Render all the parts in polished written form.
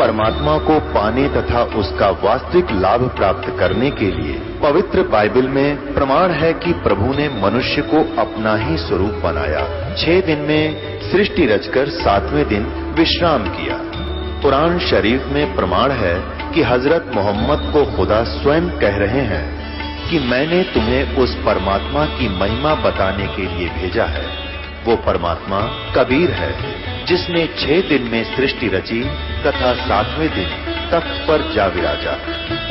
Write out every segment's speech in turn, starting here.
परमात्मा को पाने तथा उसका वास्तविक लाभ प्राप्त करने के लिए पवित्र बाइबल में प्रमाण है कि प्रभु ने मनुष्य को अपना ही स्वरूप बनाया। 6 दिन में सृष्टि रचकर 7वें दिन विश्राम किया। कुरान शरीफ में प्रमाण है कि हजरत मोहम्मद को खुदा स्वयं कह रहे हैं कि मैंने तुम्हें उस परमात्मा की महिमा बताने के लिए भेजा है। वो परमात्मा कबीर है जिसने 6 दिन में सृष्टि रची तथा 7वें दिन तख्त पर जा विराजा।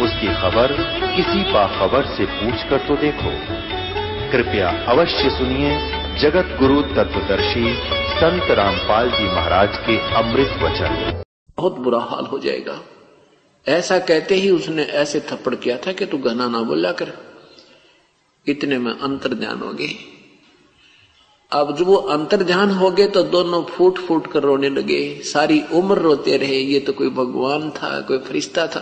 उसकी खबर किसी बाखबर से पूछकर तो देखो। कृपया अवश्य सुनिए जगत गुरु तत्वदर्शी संत रामपाल जी महाराज के अमृत वचन। बहुत बुरा हाल हो जाएगा। ऐसा कहते ही उसने ऐसे थप्पड़ किया था कि तू घना ना बोला कर। इतने में अंतर ध्यान हो गए। अब जब वो अंतर ध्यान हो गए तो दोनों फूट फूट कर रोने लगे। सारी उम्र रोते रहे। ये तो कोई भगवान था, कोई फरिश्ता था।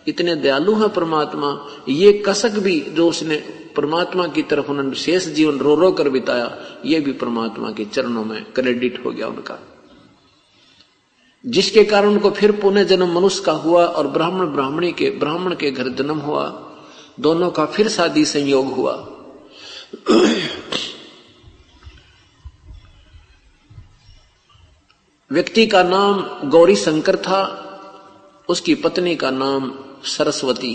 इतने दयालु है परमात्मा। ये कसक भी जो उसने परमात्मा की तरफ उन्होंने शेष जीवन रो रो कर बिताया, ये भी परमात्मा के चरणों में क्रेडिट हो गया उनका, जिसके कारण उनको फिर पुनः जन्म मनुष्य का हुआ और ब्राह्मण के घर जन्म हुआ। दोनों का फिर शादी संयोग हुआ। व्यक्ति का नाम गौरी शंकर था, उसकी पत्नी का नाम सरस्वती।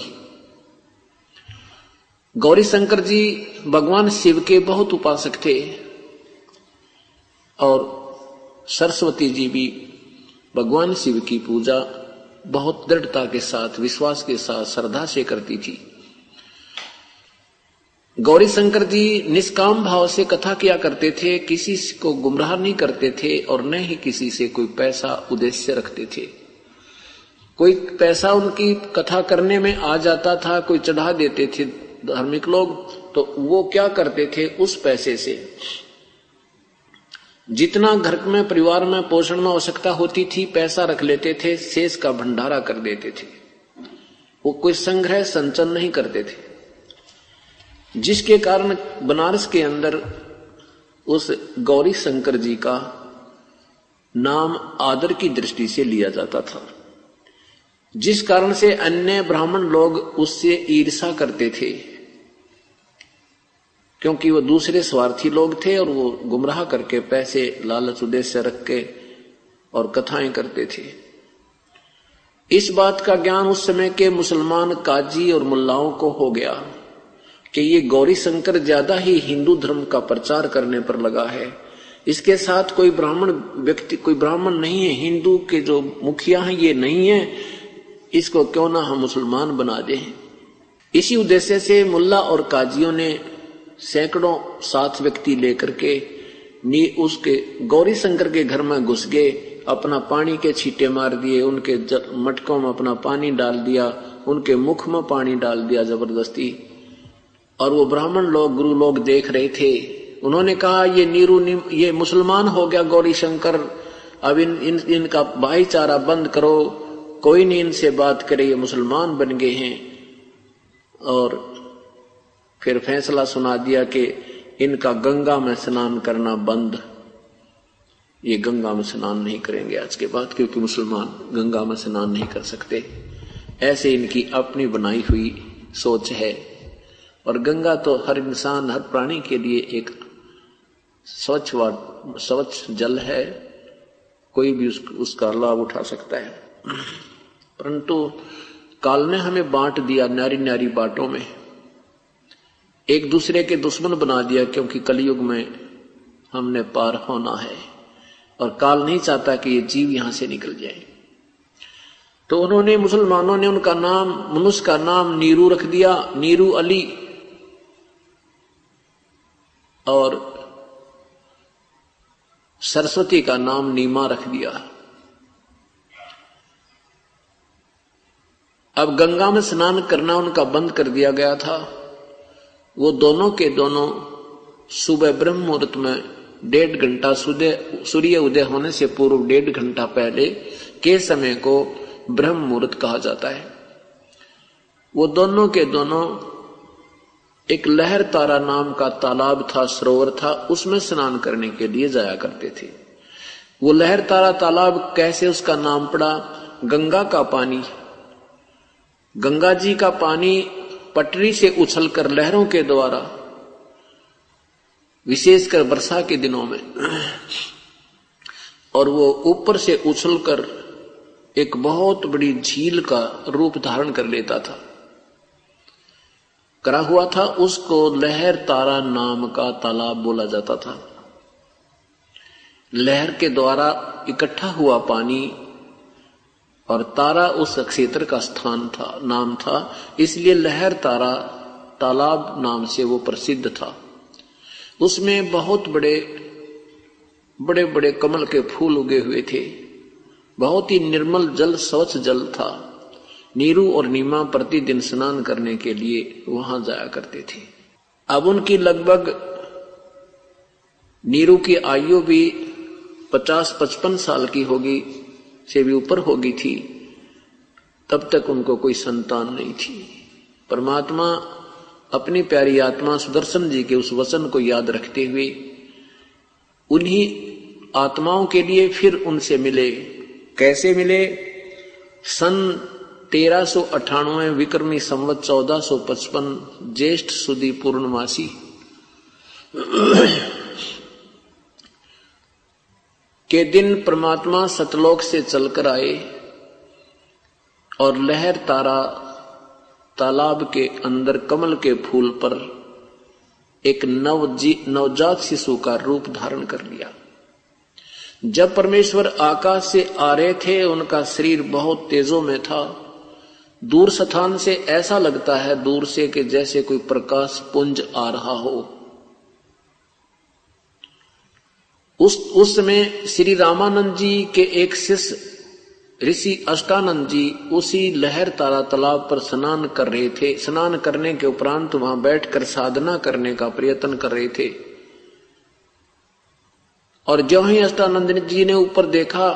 गौरी शंकर जी भगवान शिव के बहुत उपासक थे और सरस्वती जी भी भगवान शिव की पूजा बहुत दृढ़ता के साथ, विश्वास के साथ, श्रद्धा से करती थी। गौरी शंकर जी निष्काम भाव से कथा किया करते थे, किसी को गुमराह नहीं करते थे और न ही किसी से कोई पैसा उद्देश्य रखते थे। कोई पैसा उनकी कथा करने में आ जाता था, कोई चढ़ा देते थे धार्मिक लोग, तो वो क्या करते थे, उस पैसे से जितना घर में परिवार में पोषण में आवश्यकता होती थी पैसा रख लेते थे, शेष का भंडारा कर देते थे। वो कोई संग्रह संचन नहीं करते थे, जिसके कारण बनारस के अंदर उस गौरी शंकर जी का नाम आदर की दृष्टि से लिया जाता था, जिस कारण से अन्य ब्राह्मण लोग उससे ईर्षा करते थे, क्योंकि वो दूसरे स्वार्थी लोग थे और वो गुमराह करके पैसे लालच उद्देश्य रख के और कथाएं करते थे। इस बात का ज्ञान उस समय के मुसलमान काजी और मुल्लाओं को हो गया कि ये गौरी शंकर ज्यादा ही हिंदू धर्म का प्रचार करने पर लगा है। इसके साथ कोई ब्राह्मण व्यक्ति, कोई ब्राह्मण नहीं है, हिंदू के जो मुखिया हैं ये नहीं है, इसको क्यों ना हम मुसलमान बना दें। इसी उद्देश्य से मुल्ला और काजियों ने सैकड़ों साथ व्यक्ति लेकर के उसके गौरी शंकर के घर में घुस गए, अपना पानी के छींटे मार दिए, उनके मटकों में अपना पानी डाल दिया, उनके मुख में पानी डाल दिया जबरदस्ती। और वो ब्राह्मण लोग, गुरु लोग देख रहे थे। उन्होंने कहा ये मुसलमान हो गया गौरी शंकर, अब इनका भाईचारा बंद करो, कोई नहीं इनसे बात करे, ये मुसलमान बन गए हैं। और फिर फैसला सुना दिया कि इनका गंगा में स्नान करना बंद, ये गंगा में स्नान नहीं करेंगे आज के बाद, क्योंकि मुसलमान गंगा में स्नान नहीं कर सकते। ऐसे इनकी अपनी बनाई हुई सोच है। और गंगा तो हर इंसान, हर प्राणी के लिए एक स्वच्छ जल है, कोई भी उसका लाभ उठा सकता है। परंतु काल ने हमें बांट दिया नारी नारी बांटों में, एक दूसरे के दुश्मन बना दिया, क्योंकि कलयुग में हमने पार होना है और काल नहीं चाहता कि ये जीव यहां से निकल जाए। तो उन्होंने, मुसलमानों ने उनका नाम, मनुष्य का नाम नीरू रख दिया, नीरू अली, और सरस्वती का नाम नीमा रख दिया। अब गंगा में स्नान करना उनका बंद कर दिया गया था। वो दोनों के दोनों सुबह ब्रह्म मुहूर्त में 1.5 घंटा सूर्य उदय होने से पूर्व 1.5 घंटा पहले के समय को ब्रह्म मुहूर्त कहा जाता है। वो दोनों के दोनों एक लहर तारा नाम का तालाब था, सरोवर था, उसमें स्नान करने के लिए जाया करते थे। वो लहर तारा तालाब कैसे उसका नाम पड़ा, गंगा का पानी, गंगा जी का पानी पटरी से उछलकर लहरों के द्वारा, विशेषकर वर्षा के दिनों में, और वो ऊपर से उछलकर एक बहुत बड़ी झील का रूप धारण कर लेता था, करा हुआ था। उसको लहर तारा नाम का तालाब बोला जाता था। लहर के द्वारा इकट्ठा हुआ पानी और तारा उस क्षेत्र का स्थान था, नाम था, इसलिए लहर तारा तालाब नाम से वो प्रसिद्ध था। उसमें बहुत बड़े बड़े बड़े कमल के फूल उगे हुए थे। बहुत ही निर्मल जल, स्वच्छ जल था। नीरू और नीमा प्रतिदिन स्नान करने के लिए वहां जाया करते थे। अब उनकी लगभग, नीरू की आयु भी 50-55 साल की होगी, से भी ऊपर होगी थी। तब तक उनको कोई संतान नहीं थी। परमात्मा अपनी प्यारी आत्मा सुदर्शन जी के उस वचन को याद रखते हुए उन्हीं आत्माओं के लिए फिर उनसे मिले। कैसे मिले? सन 1398 विक्रमी संवत 1455 ज्येष्ठ सुदी पूर्णमासी के दिन परमात्मा सतलोक से चलकर आए और लहर तारा तालाब के अंदर कमल के फूल पर एक नवजात शिशु का रूप धारण कर लिया। जब परमेश्वर आकाश से आ रहे थे, उनका शरीर बहुत तेजों में था। दूर स्थान से ऐसा लगता है, दूर से, कि जैसे कोई प्रकाश पुंज आ रहा हो। उस समय श्री रामानंद जी के एक शिष्य ऋषि अष्टानंद जी उसी लहर तारा तालाब पर स्नान कर रहे थे। स्नान करने के उपरांत वहां बैठकर साधना करने का प्रयत्न कर रहे थे। और जो ही अष्टानंद जी ने ऊपर देखा,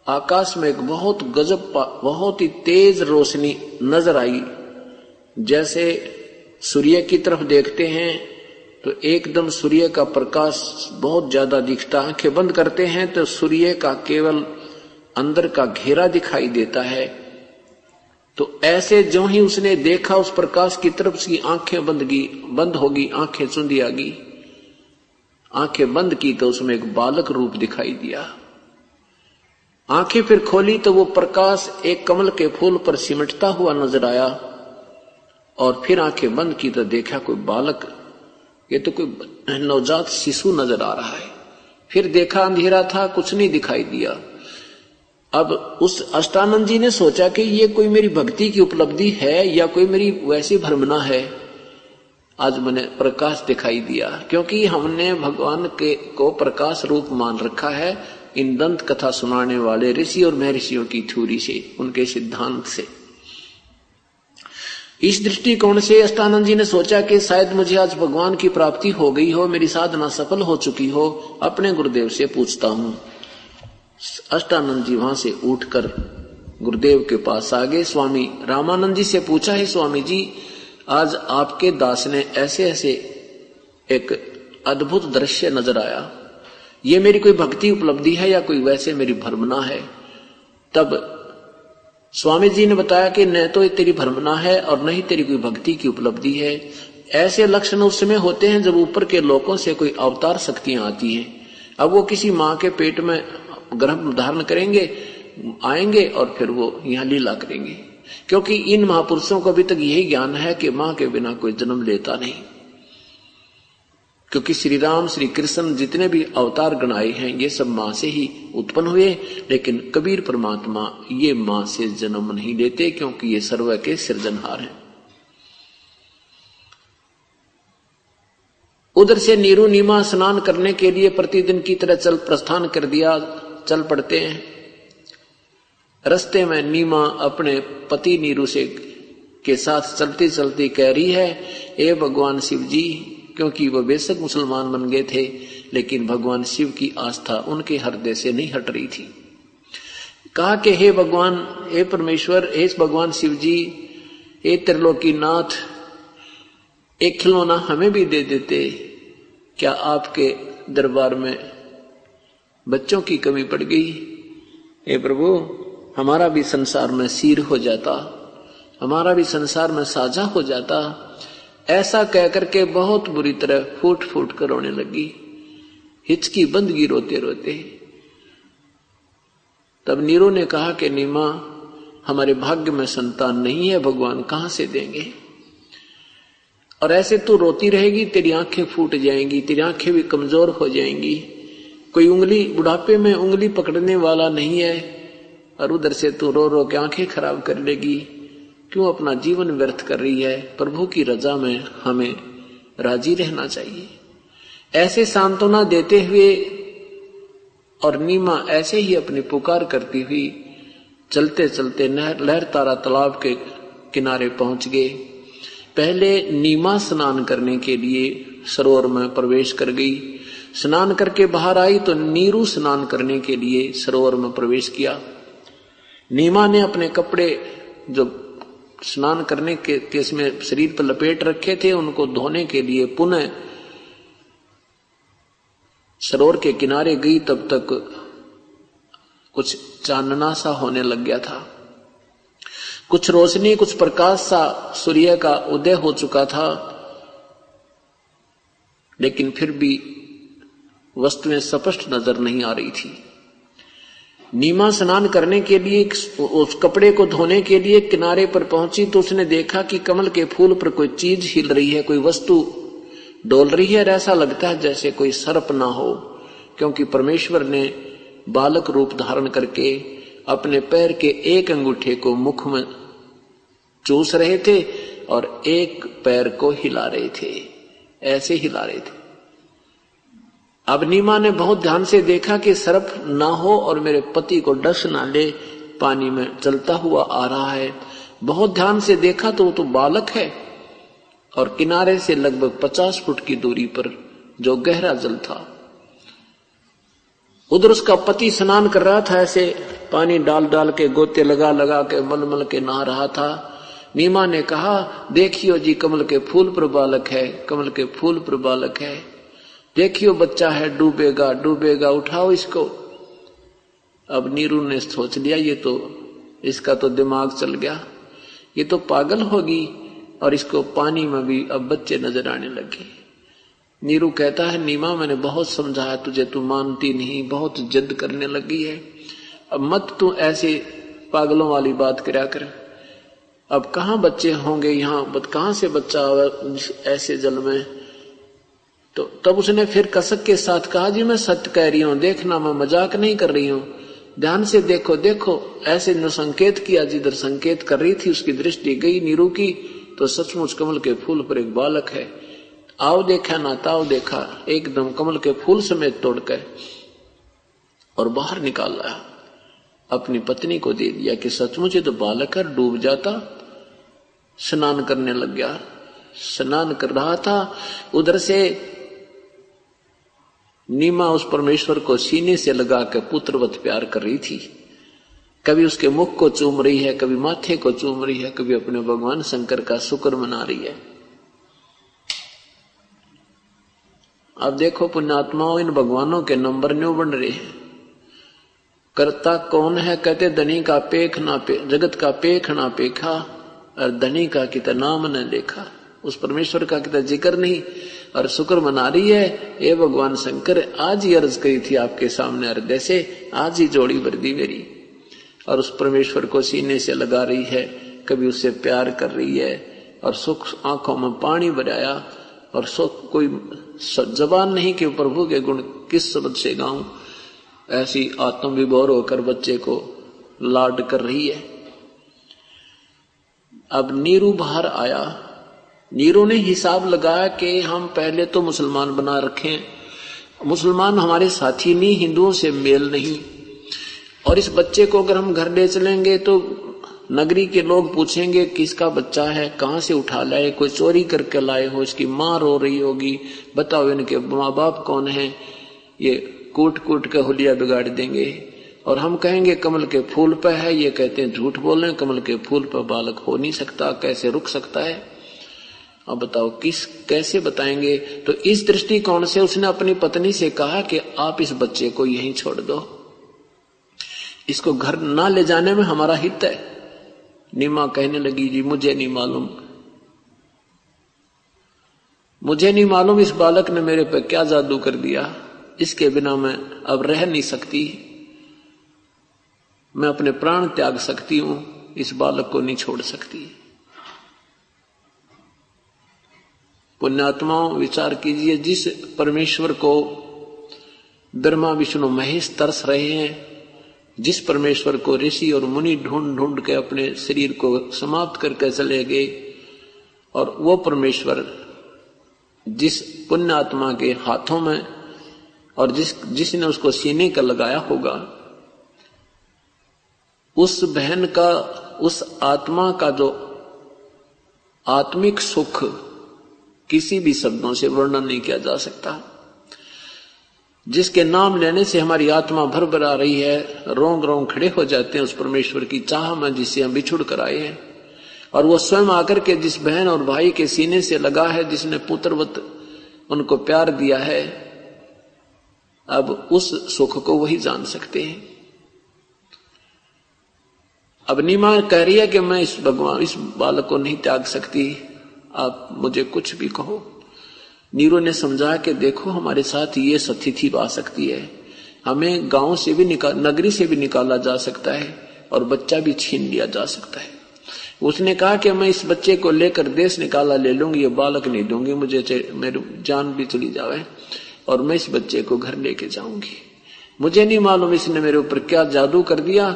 आकाश में एक बहुत गजब, बहुत ही तेज रोशनी नजर आई। जैसे सूर्य की तरफ देखते हैं तो एकदम सूर्य का प्रकाश बहुत ज्यादा दिखता है। आंखें बंद करते हैं तो सूर्य का केवल अंदर का घेरा दिखाई देता है। तो ऐसे जो ही उसने देखा, उस प्रकाश की तरफ उसकी आंखें बंद होगी, आंखें चुंधी आ गई। आंखें बंद की तो उसमें एक बालक रूप दिखाई दिया। आंखें फिर खोली तो वो प्रकाश एक कमल के फूल पर सिमटता हुआ नजर आया। और फिर आंखें बंद की तो देखा कोई बालक, ये तो कोई नवजात शिशु नजर आ रहा है। फिर देखा अंधेरा था, कुछ नहीं दिखाई दिया। अब उस अष्टानंद जी ने सोचा कि ये कोई मेरी भक्ति की उपलब्धि है या कोई मेरी वैसी भ्रमना है। आज मैंने प्रकाश दिखाई दिया, क्योंकि हमने भगवान को प्रकाश रूप मान रखा है इन दंत कथा सुनाने वाले ऋषि और महर्षियों की थ्योरी से, उनके सिद्धांत से। इस दृष्टिकोण से अष्टानंद जी ने सोचा कि शायद मुझे आज भगवान की प्राप्ति हो गई हो, मेरी साधना सफल हो चुकी हो। अपने गुरुदेव से पूछता हूं। अष्टानंद जी वहां से उठकर गुरुदेव के पास आ गए। स्वामी रामानंद जी से पूछा है, स्वामी जी आज आपके दास ने ऐसे ऐसे एक अद्भुत दृश्य नजर आया, ये मेरी कोई भक्ति उपलब्धि है या कोई वैसे मेरी भ्रमना है? तब स्वामी जी ने बताया कि न तो ये तेरी भ्रमना है और न ही तेरी कोई भक्ति की उपलब्धि है। ऐसे लक्षण उस समय होते हैं जब ऊपर के लोकों से कोई अवतार शक्तियां आती हैं। अब वो किसी माँ के पेट में गर्भ धारण करेंगे, आएंगे और फिर वो यहाँ लीला करेंगे। क्योंकि इन महापुरुषों को अभी तक यही ज्ञान है कि मां के बिना कोई जन्म लेता नहीं। क्योंकि श्री राम, श्री कृष्ण जितने भी अवतार गणाए हैं ये सब मां से ही उत्पन्न हुए, लेकिन कबीर परमात्मा ये मां से जन्म नहीं लेते, क्योंकि ये सर्व के सृजनहार हैं। उधर से नीरू नीमा स्नान करने के लिए प्रतिदिन की तरह चल प्रस्थान कर दिया। चल पड़ते हैं। रास्ते में नीमा अपने पति नीरू से के साथ चलती चलती कह रही है, ए भगवान शिव जी, क्योंकि वह बेशक मुसलमान बन गए थे, लेकिन भगवान शिव की आस्था उनके हृदय से नहीं हट रही थी। कहा कि हे भगवान, हे परमेश्वर, हे भगवान शिव जी, हे त्रिलोकीनाथ, एक खिलौना हमें भी दे देते। क्या आपके दरबार में बच्चों की कमी पड़ गई? हे प्रभु, हमारा भी संसार में सिर हो जाता, हमारा भी संसार में साझा हो जाता। ऐसा कहकर के बहुत बुरी तरह फूट फूट कर रोने लगी, हिचकी बंद गई रोते रोते। तब नीरू ने कहा कि नीमा, हमारे भाग्य में संतान नहीं है, भगवान कहां से देंगे? और ऐसे तू रोती रहेगी, तेरी आंखें फूट जाएंगी, तेरी आंखें भी कमजोर हो जाएंगी। कोई उंगली, बुढ़ापे में उंगली पकड़ने वाला नहीं है, और उधर से तू रो रो के आंखें खराब कर लेगी। क्यों अपना जीवन व्यर्थ कर रही है? प्रभु की रजा में हमें राजी रहना चाहिए। ऐसे सांत्वना देते हुए और नीमा ऐसे ही अपनी पुकार करती हुई चलते चलते लहर तारा तालाब के किनारे पहुंच गए। पहले नीमा स्नान करने के लिए सरोवर में प्रवेश कर गई। स्नान करके बाहर आई तो नीरू स्नान करने के लिए सरोवर में प्रवेश किया। नीमा ने अपने कपड़े जो स्नान करने के इसमें शरीर पर लपेट रखे थे, उनको धोने के लिए पुनः सरोवर के किनारे गई। तब तक कुछ चानना सा होने लग गया था, कुछ रोशनी, कुछ प्रकाश सा, सूर्य का उदय हो चुका था। लेकिन फिर भी वस्तुएं स्पष्ट नजर नहीं आ रही थी। नीमा स्नान करने के लिए, उस कपड़े को धोने के लिए किनारे पर पहुंची तो उसने देखा कि कमल के फूल पर कोई चीज हिल रही है, कोई वस्तु डोल रही है। ऐसा लगता है जैसे कोई सर्प ना हो, क्योंकि परमेश्वर ने बालक रूप धारण करके अपने पैर के एक अंगूठे को मुख में चूस रहे थे और एक पैर को हिला रहे थे, ऐसे हिला रहे थे। अब नीमा ने बहुत ध्यान से देखा कि सर्प ना हो और मेरे पति को डस ना ले, पानी में चलता हुआ आ रहा है। बहुत ध्यान से देखा तो वो तो बालक है, और किनारे से लगभग 50 फुट की दूरी पर जो गहरा जल था, उधर उसका पति स्नान कर रहा था। ऐसे पानी डाल डाल के, गोते लगा लगा के, मल मल के नहा रहा था। नीमा ने कहा, देखियो जी, कमल के फूल पर बालक है, कमल के फूल पर बालक है, देखियो बच्चा है, डूबेगा डूबेगा, उठाओ इसको। अब नीरू ने सोच लिया, ये तो, इसका तो दिमाग चल गया, ये तो पागल होगी, और इसको पानी में भी अब बच्चे नजर आने लगे। नीरू कहता है, नीमा मैंने बहुत समझाया तुझे, तू मानती नहीं, बहुत जिद करने लगी है। अब मत तू ऐसे पागलों वाली बात करा कर। अब कहाँ बच्चे होंगे यहाँ, कहाँ से बच्चा ऐसे जल में? तो तब उसने फिर कसक के साथ कहा, जी मैं सत्य कह रही हूं, देखना मैं मजाक नहीं कर रही हूं, ध्यान से देखो देखो। ऐसे जो संकेत किया, जिधर संकेत कर रही थी उसकी दृष्टि गई नीरू की, तो सचमुच कमल के फूल पर एक बालक है। आओ देखा ना ताव देखा, एकदम कमल के फूल समेत तोड़ कर और बाहर निकाल लाया। अपनी पत्नी को दे दिया कि सचमुच ये तो बालक है, डूब जाता। स्नान करने लग गया। स्नान कर रहा था, उधर से नीमा उस परमेश्वर को सीने से लगा कर पुत्रवत प्यार कर रही थी। कभी उसके मुख को चूम रही है, कभी माथे को चूम रही है, कभी अपने भगवान शंकर का शुक्र मना रही है। अब देखो पुण्यात्माओं, इन भगवानों के नंबर न्यू बन रहे हैं। करता कौन है? कहते धनी का पेख ना पे, जगत का पेख ना पेखा, और धनी का कितना नाम न देखा। उस परमेश्वर का कितना जिक्र नहीं, और शुक्र मना रही है। ये भगवान शंकर, आज ही अर्ज करी थी आपके सामने हृदय से, आज ही जोड़ी भर दी मेरी। और उस परमेश्वर को सीने से लगा रही है, कभी उससे प्यार कर रही है, और सुख आंखों में पानी बराया, और सुख कोई जबान नहीं कि प्रभु के गुण किस शब्द से गाऊं। ऐसी आत्म विभोर होकर बच्चे को लाड कर रही है। अब नीरू बाहर आया। नीरू ने हिसाब लगाया कि हम पहले तो मुसलमान बना रखे, मुसलमान हमारे साथी नहीं, हिंदुओं से मेल नहीं, और इस बच्चे को अगर हम घर ले चलेंगे तो नगरी के लोग पूछेंगे किसका बच्चा है, कहां से उठा लाए, कोई चोरी करके लाए हो, इसकी मां रो रही होगी, बताओ इनके माँ बाप कौन है। ये कूट कूट के हुलिया बिगाड़ देंगे, और हम कहेंगे कमल के फूल पर है, ये कहते हैं झूठ बोल रहे हैं, कमल के फूल पर बालक हो नहीं सकता, कैसे रुक सकता है। अब बताओ कैसे बताएंगे। तो इस दृष्टिकोण से उसने अपनी पत्नी से कहा कि आप इस बच्चे को यहीं छोड़ दो। इसको घर ना ले जाने में हमारा हित है। नीमा कहने लगी, जी मुझे नहीं मालूम, मुझे नहीं मालूम इस बालक ने मेरे पे क्या जादू कर दिया, इसके बिना मैं अब रह नहीं सकती, मैं अपने प्राण त्याग सकती हूं, इस बालक को नहीं छोड़ सकती। पुण्यात्माओं विचार कीजिए, जिस परमेश्वर को ब्रह्मा विष्णु महेश तरस रहे हैं, जिस परमेश्वर को ऋषि और मुनि ढूंढ ढूंढ के अपने शरीर को समाप्त करके चले गए, और वो परमेश्वर जिस पुण्यात्मा के हाथों में और जिसने उसको सीने का लगाया होगा, उस बहन का, उस आत्मा का जो आत्मिक सुख किसी भी शब्दों से वर्णन नहीं किया जा सकता। जिसके नाम लेने से हमारी आत्मा भर भर आ रही है, रोंग रोंग खड़े हो जाते हैं उस परमेश्वर की चाह में जिससे हम बिछुड़ कर आए हैं, और वो स्वयं आकर के जिस बहन और भाई के सीने से लगा है, जिसने पुत्रवत उनको प्यार दिया है, अब उस सुख को वही जान सकते हैं। अब नीमा कह रही है कि मैं इस बालक को नहीं त्याग सकती, आप मुझे कुछ भी कहो। नीरू ने समझा कि देखो हमारे साथ ये सतिथि आ सकती है, हमें गांव से भी नगरी से भी निकाला जा सकता है और बच्चा भी छीन लिया जा सकता है। उसने कहा कि मैं इस बच्चे को लेकर देश निकाला ले लूंगी, ये बालक नहीं दूंगी, मुझे मेरी जान भी चली जावे और मैं इस बच्चे को घर लेके जाऊंगी। मुझे नहीं मालूम इसने मेरे ऊपर क्या जादू कर दिया।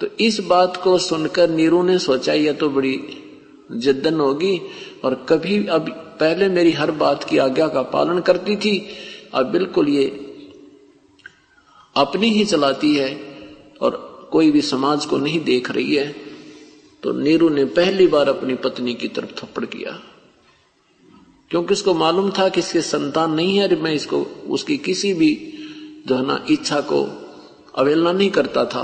तो इस बात को सुनकर नीरू ने सोचा यह तो बड़ी जिद्दन होगी, और कभी अब पहले मेरी हर बात की आज्ञा का पालन करती थी, अब बिल्कुल ये अपनी ही चलाती है और कोई भी समाज को नहीं देख रही है। तो नीरू ने पहली बार अपनी पत्नी की तरफ थप्पड़ किया, क्योंकि उसको मालूम था कि इसके संतान नहीं है, मैं इसको उसकी किसी भी जो है ना इच्छा को अवहेलना नहीं करता था।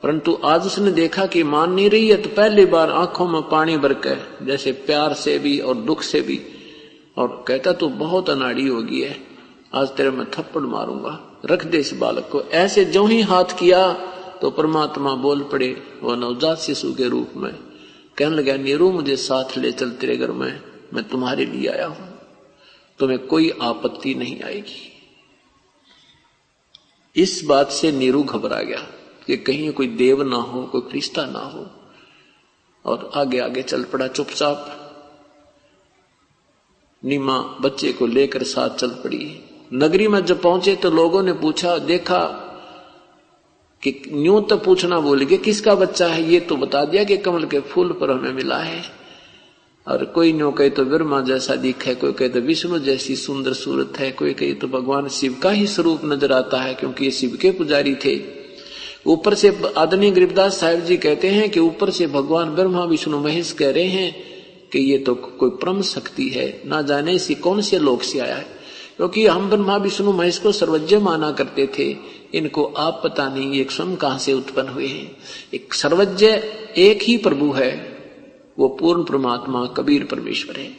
परंतु आज उसने देखा कि मान नहीं रही है, तो पहली बार आंखों में पानी भर के, जैसे प्यार से भी और दुख से भी, और कहता तू बहुत अनाड़ी होगी है, आज तेरे मैं थप्पड़ मारूंगा, रख दे इस बालक को। ऐसे जो ही हाथ किया तो परमात्मा बोल पड़े वो नवजात शिशु के रूप में, कहने लगा नीरू मुझे साथ ले चल तेरे घर में, मैं तुम्हारे लिए आया हूं, तुम्हें कोई आपत्ति नहीं आएगी। इस बात से नीरू घबरा गया कि कहीं कोई देव ना हो, कोई फरिश्ता ना हो, और आगे आगे चल पड़ा चुपचाप। नीमा बच्चे को लेकर साथ चल पड़ी। नगरी में जब पहुंचे तो लोगों ने पूछा, देखा कि न्यू तो पूछना भूल गए किसका बच्चा है, ये तो बता दिया कि कमल के फूल पर हमें मिला है। और कोई न्यू कहे तो ब्रह्मा जैसा दिख है, कोई कहे तो विष्णु जैसी सुंदर सूरत है, कोई कहे तो भगवान शिव का ही स्वरूप नजर आता है, क्योंकि ये शिव के पुजारी थे। ऊपर से आदरणीय गरीबदास साहिब जी कहते हैं कि ऊपर से भगवान ब्रह्मा विष्णु महेश कह रहे हैं कि ये तो कोई परम शक्ति है, ना जाने इसी कौन से लोक से आया है, क्योंकि हम ब्रह्मा विष्णु महेश को सर्वज्ञ माना करते थे, इनको आप पता नहीं ये स्वयं कहां से उत्पन्न हुए हैं। एक सर्वज्ञ एक ही प्रभु है, वो पूर्ण परमात्मा कबीर परमेश्वर है।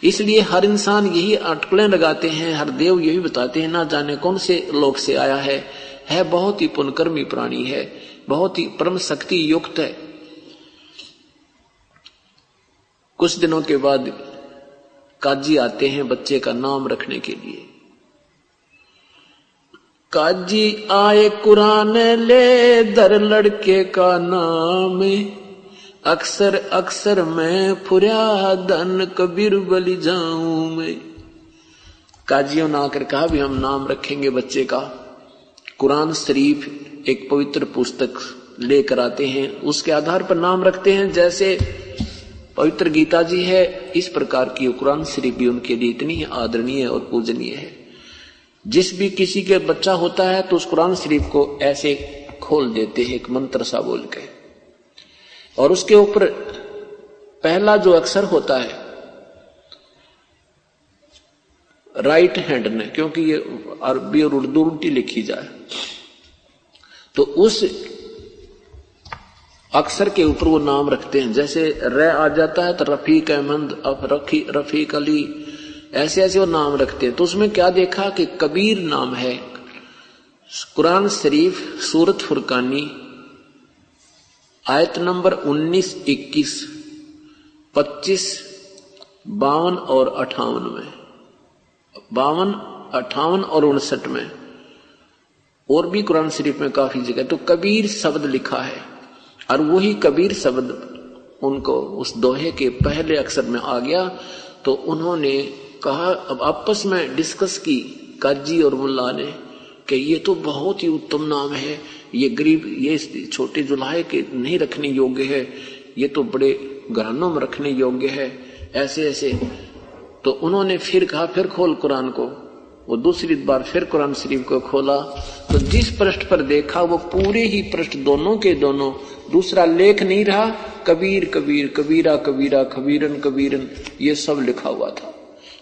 इसलिए हर इंसान यही अटकलें लगाते हैं, हर देव यही बताते हैं, ना जाने कौन से लोक से आया है बहुत ही पुण्यकर्मी प्राणी है, बहुत ही परम शक्ति युक्त है। कुछ दिनों के बाद काजी आते हैं बच्चे का नाम रखने के लिए। काजी आए कुरान ले दर लड़के का नाम, अक्सर अक्सर मैं फुरिया धन कबीर बलि जाऊं मैं। काजियों ने आकर कहा भी हम नाम रखेंगे बच्चे का। कुरान शरीफ एक पवित्र पुस्तक लेकर आते हैं, उसके आधार पर नाम रखते हैं। जैसे पवित्र गीता जी है, इस प्रकार की कुरान शरीफ भी उनके लिए इतनी आदरणीय और पूजनीय है। जिस भी किसी के बच्चा होता है तो उस कुरान शरीफ को ऐसे खोल देते हैं एक मंत्र सा बोल के, और उसके ऊपर पहला जो अक्षर होता है राइट हैंड ने, क्योंकि ये अरबी और उर्दू उल्टी लिखी जाए, तो उस अक्षर के ऊपर वो नाम रखते हैं। जैसे र आ जाता है तो रफीक अहमद, रफीक अली, ऐसे ऐसे वो नाम रखते हैं। तो उसमें क्या देखा कि कबीर नाम है, कुरान शरीफ सूरत फुरकानी आयत नंबर 19, 21, 25, 52 और 58 में, 52, 58 और 59 में, और भी कुरान शरीफ में काफी जगह तो कबीर शब्द लिखा है। और वही कबीर शब्द उनको उस दोहे के पहले अक्षर में आ गया तो उन्होंने कहा, अब आपस में डिस्कस की काजी और मुल्ला ने कि ये तो बहुत ही उत्तम नाम है, ये गरीब, ये छोटे जुलाहे के नहीं रखने योग्य है, ये तो बड़े घरानों में रखने योग्य है, ऐसे ऐसे। तो उन्होंने फिर कहा, फिर खोल कुरान को। वो दूसरी बार फिर कुरान शरीफ को खोला तो जिस पृष्ठ पर देखा वो पूरे ही पृष्ठ दोनों के दोनों, दूसरा लेख नहीं रहा, कबीर कबीर, कबीरा कबीरा, कबीरन कबीरन, ये सब लिखा हुआ था।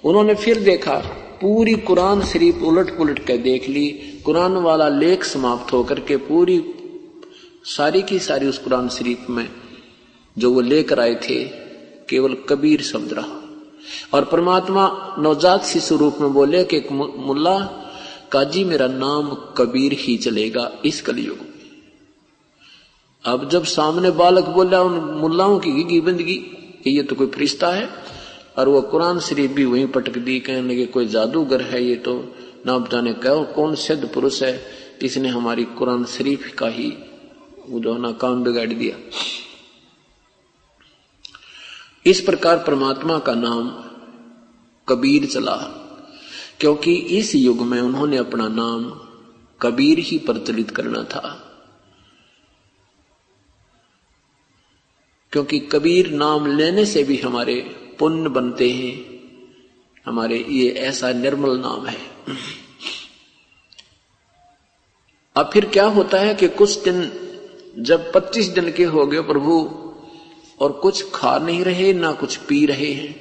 उन्होंने फिर देखा, पूरी कुरान शरीफ उलट पुलट के देख ली, कुरान वाला लेख समाप्त होकर के पूरी सारी की सारी उस कुरान शरीफ में जो वो लेकर आए थे केवल कबीर शब्द रहा। और परमात्मा नवजात शिशु रूप में बोले कि मुल्ला काजी मेरा नाम कबीर ही चलेगा इस कलयुग में। अब जब सामने बालक बोला उन मुल्लाओं की बंदगी कि ये तो कोई फरिश्ता है, और वो कुरान शरीफ भी वहीं पटक दी, कहने लगे कोई जादूगर है, ये तो ना जाने कौन सिद्ध पुरुष है, इसने हमारी कुरान शरीफ का ही वो जो ना काम बिगाड़ दिया। इस प्रकार परमात्मा का नाम कबीर चला, क्योंकि इस युग में उन्होंने अपना नाम कबीर ही प्रचलित करना था। क्योंकि कबीर नाम लेने से भी हमारे पुण्य बनते हैं, हमारे ये ऐसा निर्मल नाम है। अब फिर क्या होता है कि कुछ दिन जब 25 दिन के हो गए प्रभु और कुछ खा नहीं रहे ना कुछ पी रहे हैं,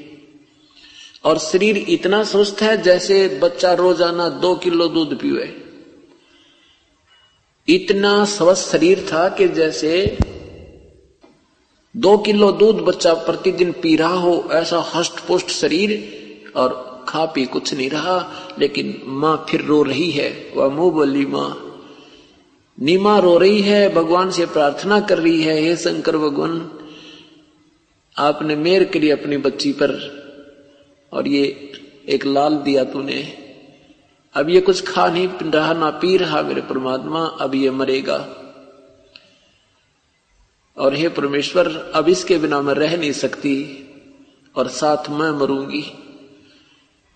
और शरीर इतना स्वस्थ है जैसे बच्चा रोजाना 2 किलो दूध पीवे। इतना स्वस्थ शरीर था कि जैसे 2 किलो दूध बच्चा प्रतिदिन पी रहा हो, ऐसा हष्ट पुष्ट शरीर, और खा पी कुछ नहीं रहा। लेकिन मां फिर रो रही है, वह मुंह बोली मां, नीमा रो रही है, भगवान से प्रार्थना कर रही है, हे शंकर भगवान आपने मेहर करी अपनी बच्ची पर, और ये एक लाल दिया तूने, अब ये कुछ खा नहीं रहा ना पी रहा मेरे परमात्मा, अब ये मरेगा, और हे परमेश्वर अब इसके बिना मैं रह नहीं सकती, और साथ मैं मरूंगी।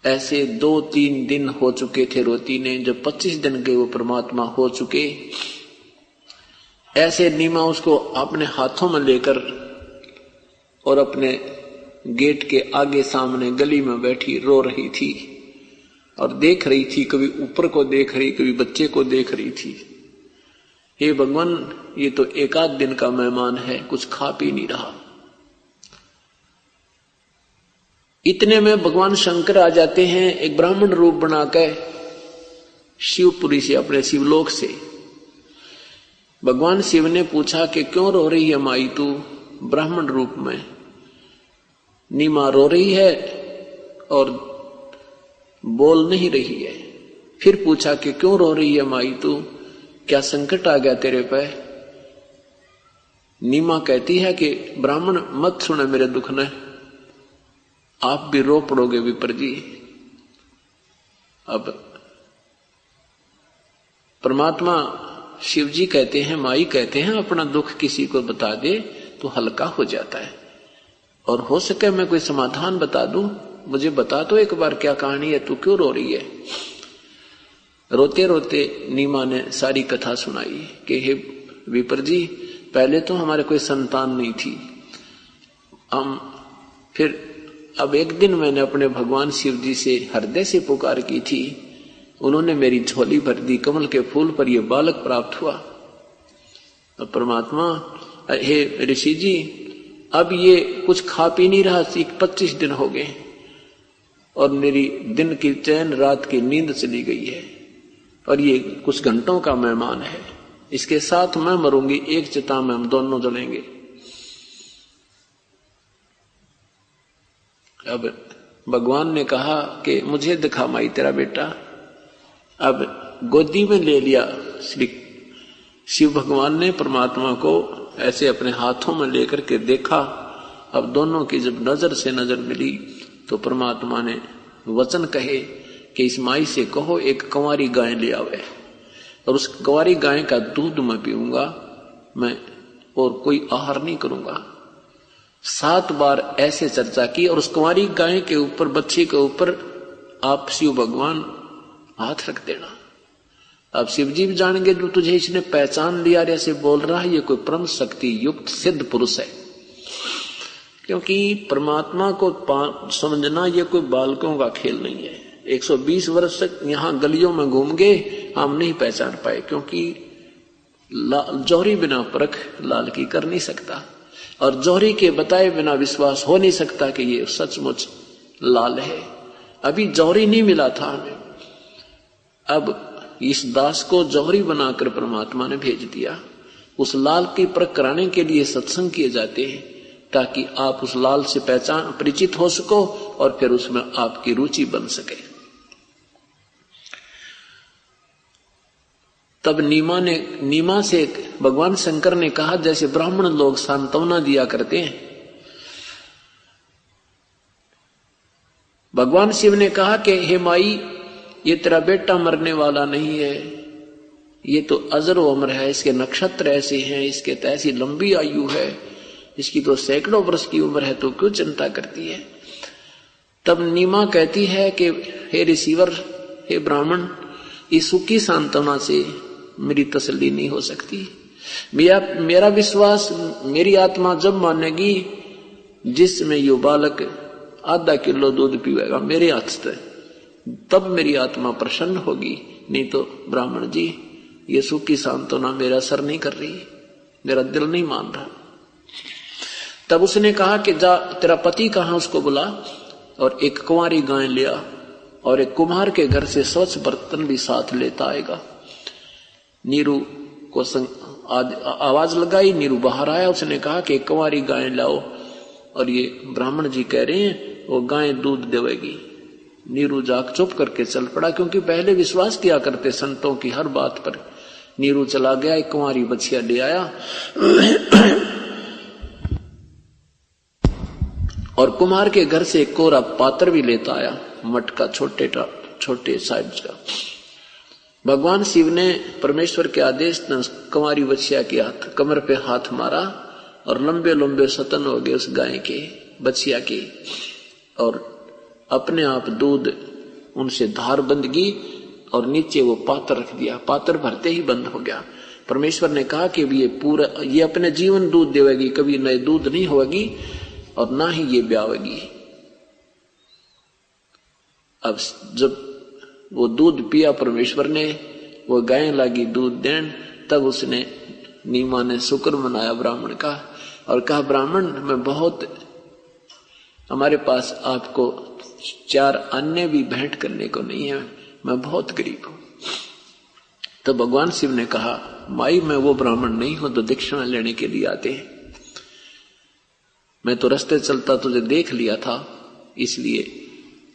ऐसे 2-3 दिन हो चुके थे रोती ने, जब 25 दिन के वो परमात्मा हो चुके, ऐसे नीमा उसको अपने हाथों में लेकर और अपने गेट के आगे सामने गली में बैठी रो रही थी, और देख रही थी, कभी ऊपर को देख रही, कभी बच्चे को देख रही थी। हे भगवान ये तो 1-8 दिन का मेहमान है, कुछ खा पी नहीं रहा। इतने में भगवान शंकर आ जाते हैं एक ब्राह्मण रूप बनाकर शिवपुरी से, अपने शिवलोक से। भगवान शिव ने पूछा कि क्यों रो रही है माई तू, ब्राह्मण रूप में। नीमा रो रही है और बोल नहीं रही है। फिर पूछा कि क्यों रो रही है माई तू, क्या संकट आ गया तेरे पे। नीमा कहती है कि ब्राह्मण मत सुने मेरे दुख ने, आप भी रो पड़ोगे विपर जी। अब परमात्मा शिव जी कहते हैं, माई कहते हैं, अपना दुख किसी को बता दे तो हल्का हो जाता है, और हो सके मैं कोई समाधान बता दूं, मुझे बता तो एक बार क्या कहानी है, तू क्यों रो रही है। रोते रोते नीमा ने सारी कथा सुनाई कि हे विपर जी, पहले तो हमारे कोई संतान नहीं थी, हम फिर अब एक दिन मैंने अपने भगवान शिव जी से हृदय से पुकार की थी, उन्होंने मेरी झोली भर दी, कमल के फूल पर यह बालक प्राप्त हुआ। तो परमात्मा, हे ऋषि जी, अब ये कुछ खा पी नहीं रहा, 25 दिन हो गए और मेरी दिन की चैन रात की नींद चली गई है, और ये कुछ घंटों का मेहमान है, इसके साथ मैं मरूंगी, एक चिता में हम दोनों जलेंगे। अब भगवान ने कहा कि मुझे दिखा माई तेरा बेटा। अब गोदी में ले लिया। श्री शिव भगवान ने परमात्मा को ऐसे अपने हाथों में लेकर के देखा। अब दोनों की जब नजर से नजर मिली तो परमात्मा ने वचन कहे कि इस माई से कहो एक कंवारी गाय ले आवे, और उस कंवारी गाय का दूध मैं पीऊंगा, मैं और कोई आहार नहीं करूंगा। 7 बार ऐसे चर्चा की, और उस कुंवारी गाय के ऊपर, बच्ची के ऊपर आप शिव भगवान हाथ रख देना। अब शिव जी भी जानेंगे जो तुझे इसने पहचान लिया, ऐसे बोल रहा है, ये कोई परम शक्ति युक्त सिद्ध पुरुष है। क्योंकि परमात्मा को समझना ये कोई बालकों का खेल नहीं है। 120 वर्ष तक यहाँ गलियों में घूम गए, हम नहीं पहचान पाए, क्योंकि जौहरी बिना परख लाल की कर नहीं सकता, और जौहरी के बताए बिना विश्वास हो नहीं सकता कि ये सचमुच लाल है। अभी जौहरी नहीं मिला था हमें। अब इस दास को जौहरी बनाकर परमात्मा ने भेज दिया। उस लाल की परख कराने के लिए सत्संग किए जाते हैं, ताकि आप उस लाल से पहचान परिचित हो सको और फिर उसमें आपकी रुचि बन सके। तब नीमा से भगवान शंकर ने कहा, जैसे ब्राह्मण लोग सांत्वना दिया करते हैं, भगवान शिव ने कहा कि हे माई, ये तेरा बेटा मरने वाला नहीं है, ये तो अजर उम्र है, इसके नक्षत्र ऐसे हैं, इसके तो ऐसी लंबी आयु है, इसकी तो सैकड़ों वर्ष की उम्र है, तो क्यों चिंता करती है। तब नीमा कहती है कि हे ऋषिवर, हे ब्राह्मण, इस सुखी सांत्वना से मेरी तसल्ली नहीं हो सकती। मेरा विश्वास मेरी आत्मा जब मानेगी जिसमें यो बालक आधा किलो दूध पीवेगा मेरे हाथ से, तब मेरी आत्मा प्रसन्न होगी। नहीं तो ब्राह्मण जी, ये सुखी सांत्वना मेरा असर नहीं कर रही, मेरा दिल नहीं मान रहा। तब उसने कहा कि जा, तेरा पति कहाँ, उसको बुला, और एक कुंवारी गाय लिया, और एक कुम्हार के घर से स्वच्छ बर्तन भी साथ लेता आएगा। नीरू को आवाज लगाई, नीरू बाहर आया। उसने कहा कि कुंवारी गाय लाओ, और ये ब्राह्मण जी कह रहे हैं वो गाय दूध देवेगी। नीरू जाग चुप करके चल पड़ा, क्योंकि पहले विश्वास किया करते संतों की हर बात पर। नीरू चला गया, एक कुंवारी बछिया ले आया और कुम्हार के घर से एक कोरा पात्र भी लेता आया, मटका छोटे साइज का। भगवान शिव ने परमेश्वर के आदेश ने कुंवारी बछिया के हाथ कमर पे हाथ मारा, और लंबे लंबे सतन हो गए उस गाय के, बछिया के, और अपने आप दूध उनसे धार बंद गई, और नीचे वो पात्र रख दिया। पात्र भरते ही बंद हो गया। परमेश्वर ने कहा कि ये अपने जीवन दूध देवेगी, कभी नए दूध नहीं होगी, और ना ही ये ब्यावेगी। अब जब वो दूध पिया परमेश्वर ने, वो गाय लगी दूध देन, तब उसने नीमा ने शुक्र मनाया ब्राह्मण का, और कहा, ब्राह्मण, मैं बहुत, हमारे पास आपको 4 अन्य भी भेंट करने को नहीं है, मैं बहुत गरीब हूं। तो भगवान शिव ने कहा, माई, मैं वो ब्राह्मण नहीं हूं तो दक्षिणा लेने के लिए आते हैं। मैं तो रास्ते चलता तुझे देख लिया था, इसलिए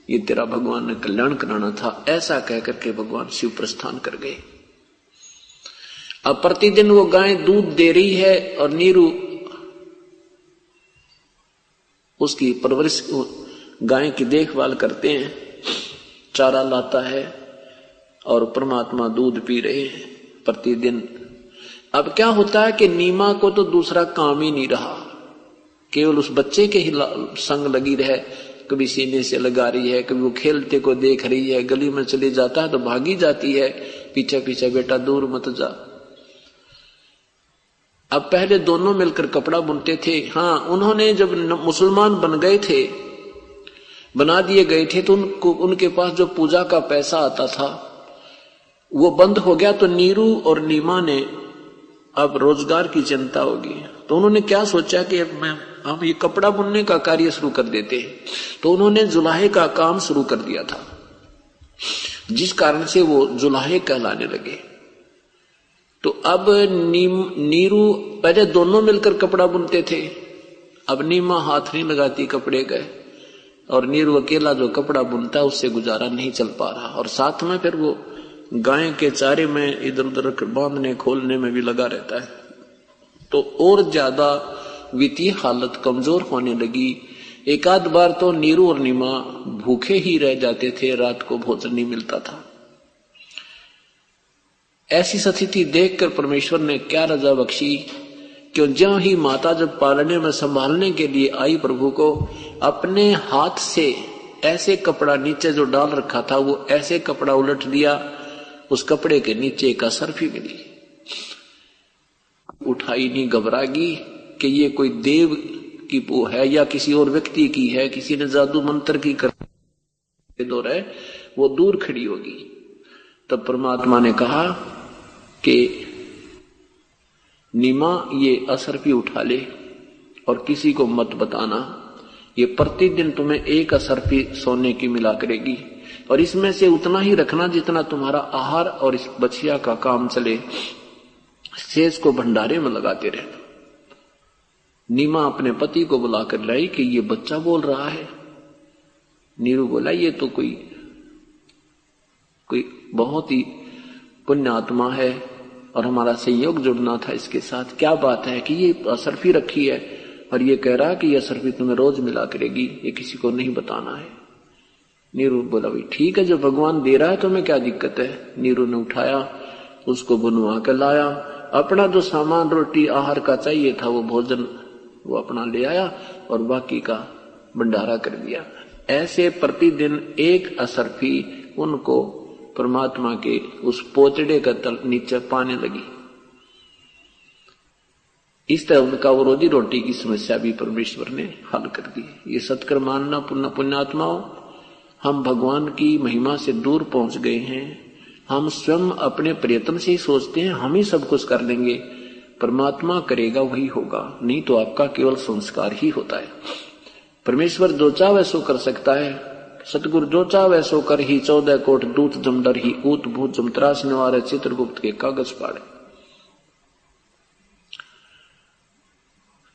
ये तेरा भगवान ने कल्याण कराना था। ऐसा कहकर के भगवान शिव प्रस्थान कर गए। अब प्रतिदिन वो गाय दूध दे रही है, और नीरू उसकी परवरिश, गाय की देखभाल करते हैं, चारा लाता है, और परमात्मा दूध पी रहे हैं प्रतिदिन। अब क्या होता है कि नीमा को तो दूसरा काम ही नहीं रहा, केवल उस बच्चे के ही संग लगी रहे। कभी सीने से लगा रही है, कभी वो खेलते को देख रही है, गली में चले जाता है तो भागी जाती है, पीछे पीछे, बेटा दूर मत जा। अब पहले दोनों मिलकर कपड़ा बुनते थे। हाँ, उन्होंने जब मुसलमान बन गए थे, बना दिए गए थे, तो उनके पास जो पूजा का पैसा आता था वो बंद हो गया। तो नीरू और नीमा ने अब रोजगार की चिंता होगी, तो उन्होंने क्या सोचा कि हम ये कपड़ा बुनने का कार्य शुरू कर देते हैं। तो उन्होंने जुलाहे का काम शुरू कर दिया था, जिस कारण से वो जुलाहे कहलाने लगे। तो अब नीरू, पहले दोनों मिलकर कपड़ा बुनते थे, अब नीमा हाथ नहीं लगाती कपड़े गए, और नीरू अकेला जो कपड़ा बुनता है उससे गुजारा नहीं चल पा रहा। और साथ में फिर वो गाय के चारे में इधर उधर बांधने खोलने में भी लगा रहता है, तो और ज्यादा वित्तीय हालत कमजोर होने लगी। एक आध बार तो नीरू और नीमा भूखे ही रह जाते थे, रात को भोजन नहीं मिलता था। ऐसी स्थिति देखकर परमेश्वर ने क्या रजा बख्शी, क्यों ज्यों ही माता जब पालने में संभालने के लिए आई प्रभु को, अपने हाथ से ऐसे कपड़ा नीचे जो डाल रखा था वो ऐसे कपड़ा उलट दिया, उस कपड़े के नीचे एक असरफी मिली। उठाई नहीं, घबरागी कि ये कोई देव की वो है या किसी और व्यक्ति की है, किसी ने जादू मंत्र की कर दौर है, वो दूर खड़ी होगी। तब परमात्मा ने कहा कि नीमा ये असरफी उठा ले और किसी को मत बताना, ये प्रतिदिन तुम्हें एक असरफी सोने की मिला करेगी और इसमें से उतना ही रखना जितना तुम्हारा आहार और इस बछिया का काम चले, शेष को भंडारे में लगाते रहना। नीमा अपने पति को बुलाकर लाई कि ये बच्चा बोल रहा है। नीरू बोला ये तो कोई बहुत ही पुण्य आत्मा है और हमारा सहयोग जुड़ना था इसके साथ। क्या बात है कि ये असरफी रखी है और ये कह रहा कि ये असरफी तुम्हें रोज मिला करेगी, ये किसी को नहीं बताना है। नीरू बोला भाई ठीक है, जो भगवान दे रहा है तो हमें क्या दिक्कत है। नीरू ने उठाया, उसको बनवा कर लाया, अपना जो सामान रोटी आहार का चाहिए था वो भोजन वो अपना ले आया और बाकी का भंडारा कर दिया। ऐसे प्रतिदिन एक असरफी उनको परमात्मा के उस पोचड़े का तल नीचे पाने लगी। इस तरह उनका वो रोजी रोटी की समस्या भी परमेश्वर ने हल कर दी। ये सत्कर्म मानना पुण्यात्माओं, हम भगवान की महिमा से दूर पहुंच गए हैं। हम स्वयं अपने प्रयत्न से ही सोचते हैं हम ही सब कुछ कर लेंगे, परमात्मा करेगा वही होगा, नहीं तो आपका केवल संस्कार ही होता है। परमेश्वर जो चाहे सो कर सकता है। सतगुरु जो चाहे सो कर ही 14 कोट दूत जम डर ही ऊत भूत जम त्रास निवारे चित्रगुप्त के कागज पाड़े।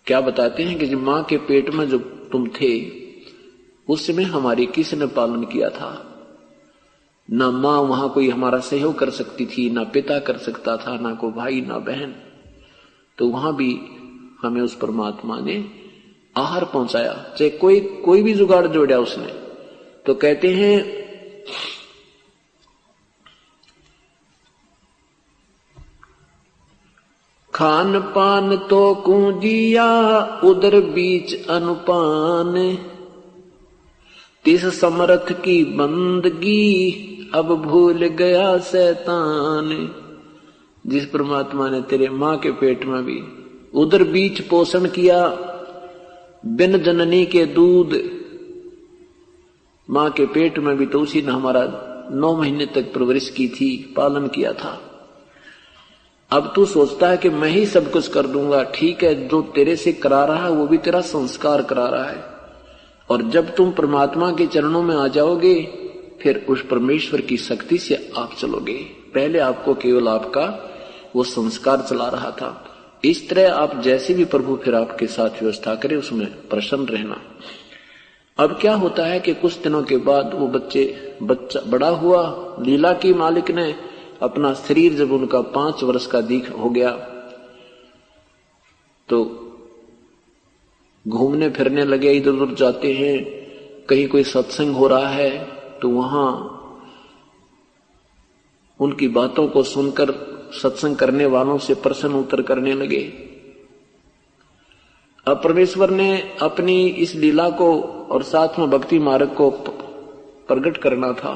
क्या बताते हैं कि जब मां के पेट में जब तुम थे उस समय हमारी किसने पालन किया था? ना मां वहां कोई हमारा सहयोग कर सकती थी, ना पिता कर सकता था, ना कोई भाई ना बहन। तो वहां भी हमें उस परमात्मा ने आहार पहुंचाया, चाहे कोई भी जुगाड़ जोड़ा उसने। तो कहते हैं खान पान तो कुंजिया उदर बीच अनुपान, तिस समर्थ की बंदगी अब भूल गया शैतान। जिस परमात्मा ने तेरे मां के पेट में भी उदर बीच पोषण किया, बिन जननी के दूध, मां के पेट में भी तो उसी ने हमारा 9 महीने तक परवरिश की थी, पालन किया था। अब तू सोचता है कि मैं ही सब कुछ कर दूंगा। ठीक है, जो तेरे से करा रहा है वो भी तेरा संस्कार करा रहा है, और जब तुम परमात्मा के चरणों में आ जाओगे फिर उस परमेश्वर की शक्ति से आप चलोगे। पहले आपको केवल आपका वो संस्कार चला रहा था। इस तरह आप जैसे भी प्रभु फिर आपके साथ व्यवस्था करे उसमें प्रसन्न रहना। अब क्या होता है कि कुछ दिनों के बाद वो बच्चा बड़ा हुआ। लीला की मालिक ने अपना शरीर जब उनका 5 वर्ष का दीख हो गया तो घूमने फिरने लगे, इधर उधर जाते हैं। कहीं कोई सत्संग हो रहा है तो वहां उनकी बातों को सुनकर सत्संग करने वालों से प्रश्न उत्तर करने लगे। अब परमेश्वर ने अपनी इस लीला को और साथ में भक्ति मार्ग को प्रकट करना था,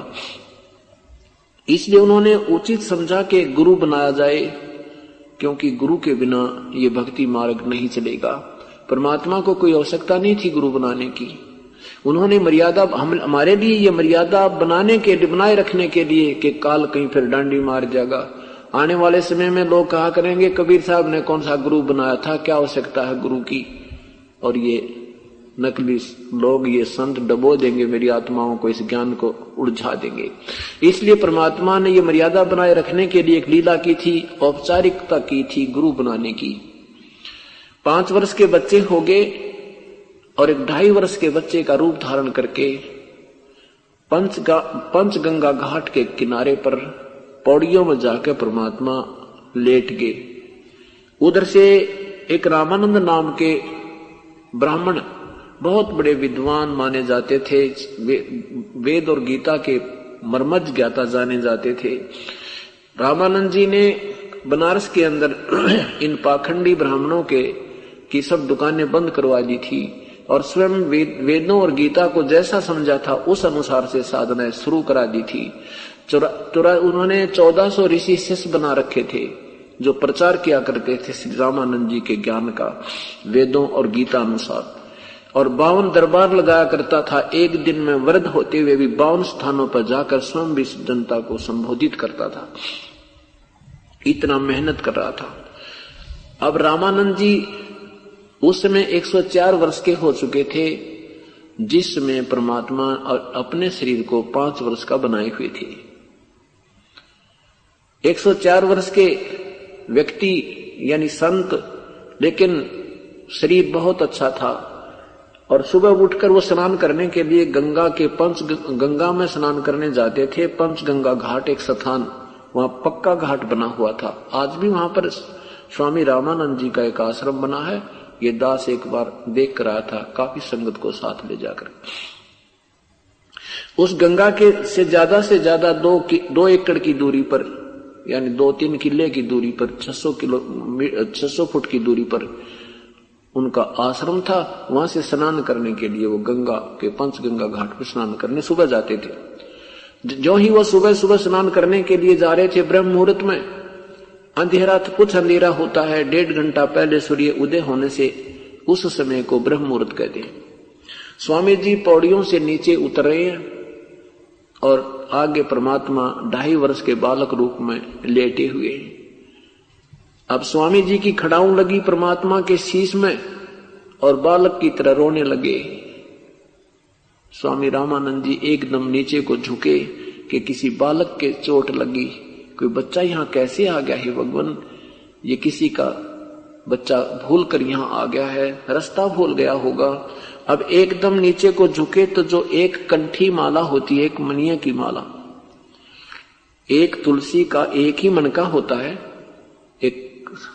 इसलिए उन्होंने उचित समझा कि गुरु बनाया जाए, क्योंकि गुरु के बिना ये भक्ति मार्ग नहीं चलेगा। परमात्मा को कोई आवश्यकता नहीं थी गुरु बनाने की। उन्होंने मर्यादा हमारे लिए ये मर्यादा बनाए रखने के लिए कि काल कहीं फिर डांडी मार जाएगा। आने वाले समय में लोग कहा करेंगे कबीर साहब ने कौन सा गुरु बनाया था, क्या आवश्यकता है गुरु की। और ये नकली लोग, ये संत डबो देंगे मेरी आत्माओं को, इस ज्ञान को उलझा देंगे। इसलिए परमात्मा ने ये मर्यादा बनाए रखने के लिए एक लीला की थी, औपचारिकता की थी गुरु बनाने की। 5 वर्ष के बच्चे हो गए और एक 2.5 वर्ष के बच्चे का रूप धारण करके पंचगंगा घाट के किनारे पर पौड़ियों में जाकर परमात्मा लेट गए। उधर से एक रामानंद नाम के ब्राह्मण, बहुत बड़े विद्वान माने जाते थे, वेद और गीता के मर्मज्ञ ज्ञाता जाने जाते थे। रामानंद जी ने बनारस के अंदर इन पाखंडी ब्राह्मणों की सब दुकानें बंद करवा दी थी और स्वयं वेदों और गीता को जैसा समझा था उस अनुसार से साधनाएं शुरू करा दी थी। उन्होंने 1400 ऋषि शिष्य बना रखे थे जो प्रचार किया करते थे श्री रामानंद जी के ज्ञान का वेदों और गीता अनुसार, और 52 दरबार लगाया करता था। एक दिन में वृद्ध होते हुए भी 52 स्थानों पर जाकर स्वयं भी जनता को संबोधित करता था, इतना मेहनत कर रहा था। अब रामानंद जी उस समय 104 वर्ष के हो चुके थे, जिसमें परमात्मा अपने शरीर को 5 वर्ष का बनाए हुए थे। 104 वर्ष के व्यक्ति यानी संत, लेकिन शरीर बहुत अच्छा था। और सुबह उठकर वो स्नान करने के लिए गंगा में स्नान करने जाते थे। पंचगंगा घाट एक स्थान, वहां पक्का घाट बना हुआ था। आज भी वहां पर स्वामी रामानंद जी का एक आश्रम बना है। ये दास एक बार देख कर आया था, काफी संगत को साथ ले जाकर। उस गंगा के से ज्यादा 2 एकड़ की दूरी पर, यानी 2-3 किले की दूरी पर, 600 फुट की दूरी पर उनका आश्रम था। वहां से स्नान करने के लिए वो गंगा के पंचगंगा घाट पर स्नान करने सुबह जाते थे। जो ही वो सुबह स्नान करने के लिए जा रहे थे, ब्रह्म मुहूर्त में, अंधेरा तो कुछ अंधेरा होता है, 1.5 घंटा पहले सूर्य उदय होने से उस समय को ब्रह्म मुहूर्त कहते हैं। स्वामी जी पौड़ियों से नीचे उतर रहे हैं और आगे परमात्मा 2.5 वर्ष के बालक रूप में लेटे हुए हैं। अब स्वामी जी की खड़ाऊं लगी परमात्मा के शीश में और बालक की तरह रोने लगे। स्वामी रामानंद जी एकदम नीचे को झुके कि किसी बालक के चोट लगी, कोई बच्चा यहां कैसे आ गया है भगवान, ये किसी का बच्चा भूल कर यहां आ गया है, रास्ता भूल गया होगा। अब एकदम नीचे को झुके तो जो एक कंठी माला होती है, एक मनिया की माला, एक तुलसी का एक ही मन का होता है, एक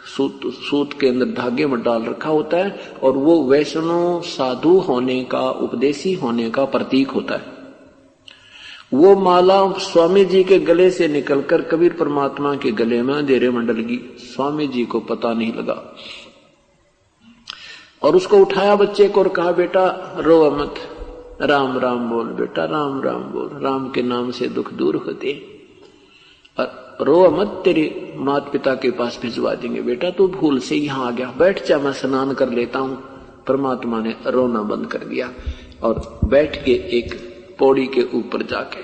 सूत के अंदर धागे में डाल रखा होता है, और वो वैष्णव साधु होने का, उपदेशी होने का प्रतीक होता है। वो माला स्वामी जी के गले से निकलकर कबीर परमात्मा के गले में अंधेरे में डल गई। स्वामी जी को पता नहीं लगा और उसको उठाया बच्चे को और कहा, बेटा रो मत, राम राम बोल बेटा, राम राम बोल, राम के नाम से दुख दूर होते, और रो मत, तेरे माता पिता के पास भिजवा देंगे। बेटा तू भूल से यहां आ गया, बैठ जा, मैं स्नान कर लेता हूं। परमात्मा ने रोना बंद कर दिया और बैठ के एक पौड़ी के ऊपर जाके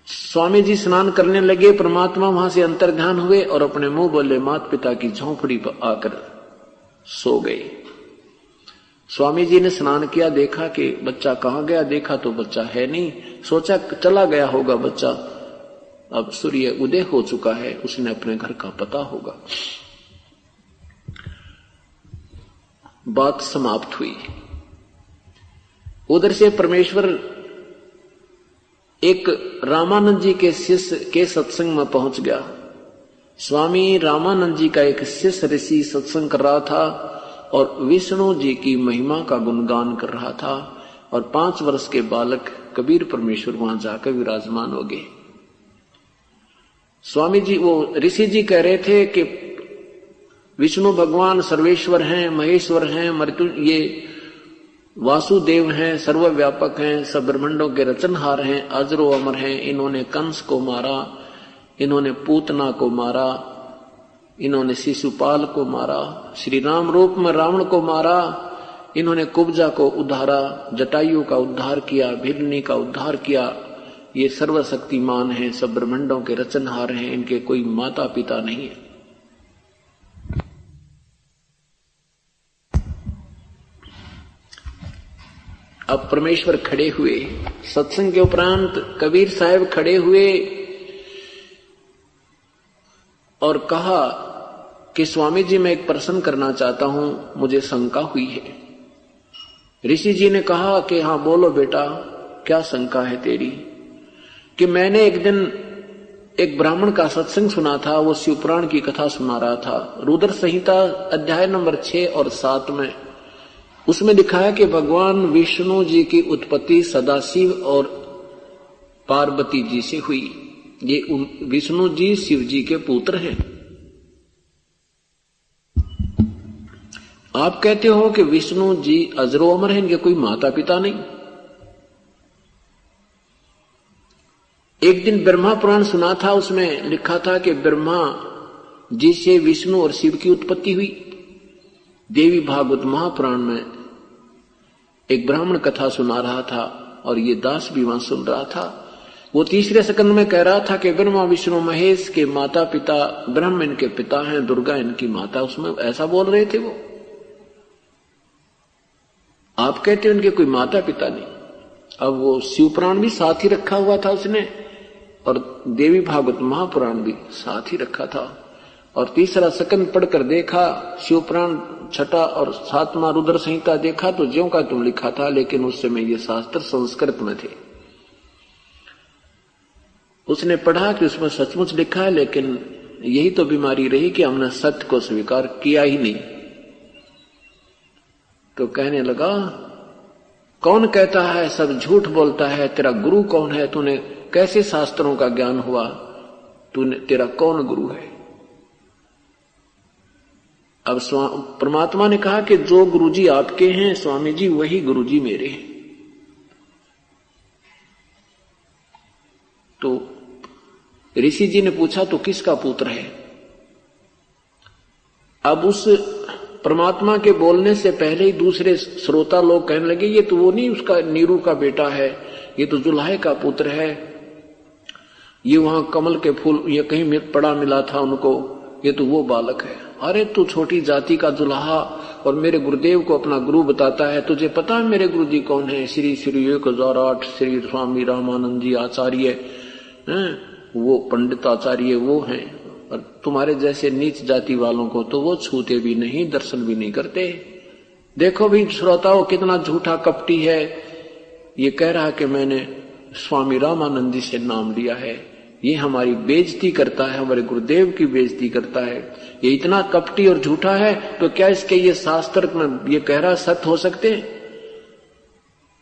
स्वामी जी स्नान करने लगे। परमात्मा वहां से अंतर्ध्यान हुए और अपने मुंह बोले माता पिता की झोंपड़ी पर आकर सो गए। स्वामी जी ने स्नान किया, देखा कि बच्चा कहां गया, देखा तो बच्चा है नहीं, सोचा चला गया होगा बच्चा, अब सूर्य उदय हो चुका है, उसने अपने घर का पता होगा। बात समाप्त हुई। उधर से परमेश्वर एक रामानंद जी के शिष्य के सत्संग में पहुंच गया। स्वामी रामानंद जी का एक शिष्य ऋषि सत्संग कर रहा था और विष्णु जी की महिमा का गुणगान कर रहा था, और 5 वर्ष के बालक कबीर परमेश्वर वहां जाकर विराजमान हो गए। स्वामी जी, वो ऋषि जी कह रहे थे कि विष्णु भगवान सर्वेश्वर हैं, महेश्वर हैं, मृत्यु ये वासुदेव हैं, सर्वव्यापक हैं, सब ब्रह्मांडों के रचनहार हैं, अजरो अमर हैं। इन्होंने कंस को मारा, इन्होंने पूतना को मारा, इन्होंने शिशुपाल को मारा, श्री राम रूप में रावण को मारा, इन्होंने कुब्जा को उद्धारा, जटायु का उद्धार किया, भिलनी का उद्धार किया। ये सर्वशक्तिमान हैं, सब ब्रह्मांडों के रचनहार हैं, इनके कोई माता पिता नहीं है। अब परमेश्वर खड़े हुए, सत्संग के उपरांत कबीर साहब खड़े हुए और कहा कि स्वामी जी मैं एक प्रश्न करना चाहता हूं, मुझे शंका हुई है। ऋषि जी ने कहा कि हाँ बोलो बेटा, क्या शंका है तेरी? कि मैंने एक दिन एक ब्राह्मण का सत्संग सुना था, वो शिवपुराण की कथा सुना रहा था। रुद्र संहिता अध्याय नंबर 6 और 7 में उसमें लिखा है कि भगवान विष्णु जी की उत्पत्ति सदाशिव और पार्वती जी से हुई। ये विष्णु जी शिव जी के पुत्र हैं। आप कहते हो कि विष्णु जी अजरो अमर हैं, इनके कोई माता पिता नहीं। एक दिन ब्रह्मा पुराण सुना था, उसमें लिखा था कि ब्रह्मा जी से विष्णु और शिव की उत्पत्ति हुई। देवी भागवत महापुराण में एक ब्राह्मण कथा सुना रहा था और ये दास भी वहां सुन रहा था। वो तीसरे स्कंद में कह रहा था कि ब्रह्मा विष्णु महेश के माता पिता, ब्रह्म इनके पिता हैं, दुर्गा इनकी माता, उसमें ऐसा बोल रहे थे वो। आप कहते हो इनके कोई माता पिता नहीं। अब वो शिवपुराण भी साथ ही रखा हुआ था उसने, और देवी भागवत महापुराण भी साथ ही रखा था। और तीसरा स्कंद पढ़कर देखा, शिवपुराण 6वां और 7वां रुद्र संहिता देखा तो ज्यों का तुम लिखा था, लेकिन उस समय ये शास्त्र संस्कृत में थे। उसने पढ़ा कि उसमें सचमुच लिखा है, लेकिन यही तो बीमारी रही कि हमने सत्य को स्वीकार किया ही नहीं। तो कहने लगा, कौन कहता है सब झूठ बोलता है, तेरा गुरु कौन है, तूने कैसे शास्त्रों का ज्ञान हुआ, तेरा कौन गुरु है। अब परमात्मा ने कहा कि जो गुरुजी आपके हैं स्वामी जी, वही गुरुजी मेरे हैं। तो ऋषि जी ने पूछा तो किसका पुत्र है। अब उस परमात्मा के बोलने से पहले ही दूसरे श्रोता लोग कहने लगे, ये तो वो नहीं, उसका नीरू का बेटा है, ये तो जुलाहे का पुत्र है, ये वहां कमल के फूल ये कहीं पड़ा मिला था उनको, ये तो वो बालक है। अरे तू छोटी जाति का जुलाहा और मेरे गुरुदेव को अपना गुरु बताता है, तुझे पता है मेरे गुरुजी कौन है? श्री श्री 1008 श्री स्वामी रामानंद जी आचार्य हैं, वो पंडित आचार्य वो हैं। और तुम्हारे जैसे नीच जाति वालों को तो वो छूते भी नहीं, दर्शन भी नहीं करते। देखो भी श्रोताओं कितना झूठा कपटी है, ये कह रहा कि मैंने स्वामी रामानंद जी से नाम लिया है, ये हमारी बेइज्जती करता है, हमारे गुरुदेव की बेइज्जती करता है। ये इतना कपटी और झूठा है तो क्या इसके ये शास्त्र में ये कह रहा सत्य हो सकते हैं?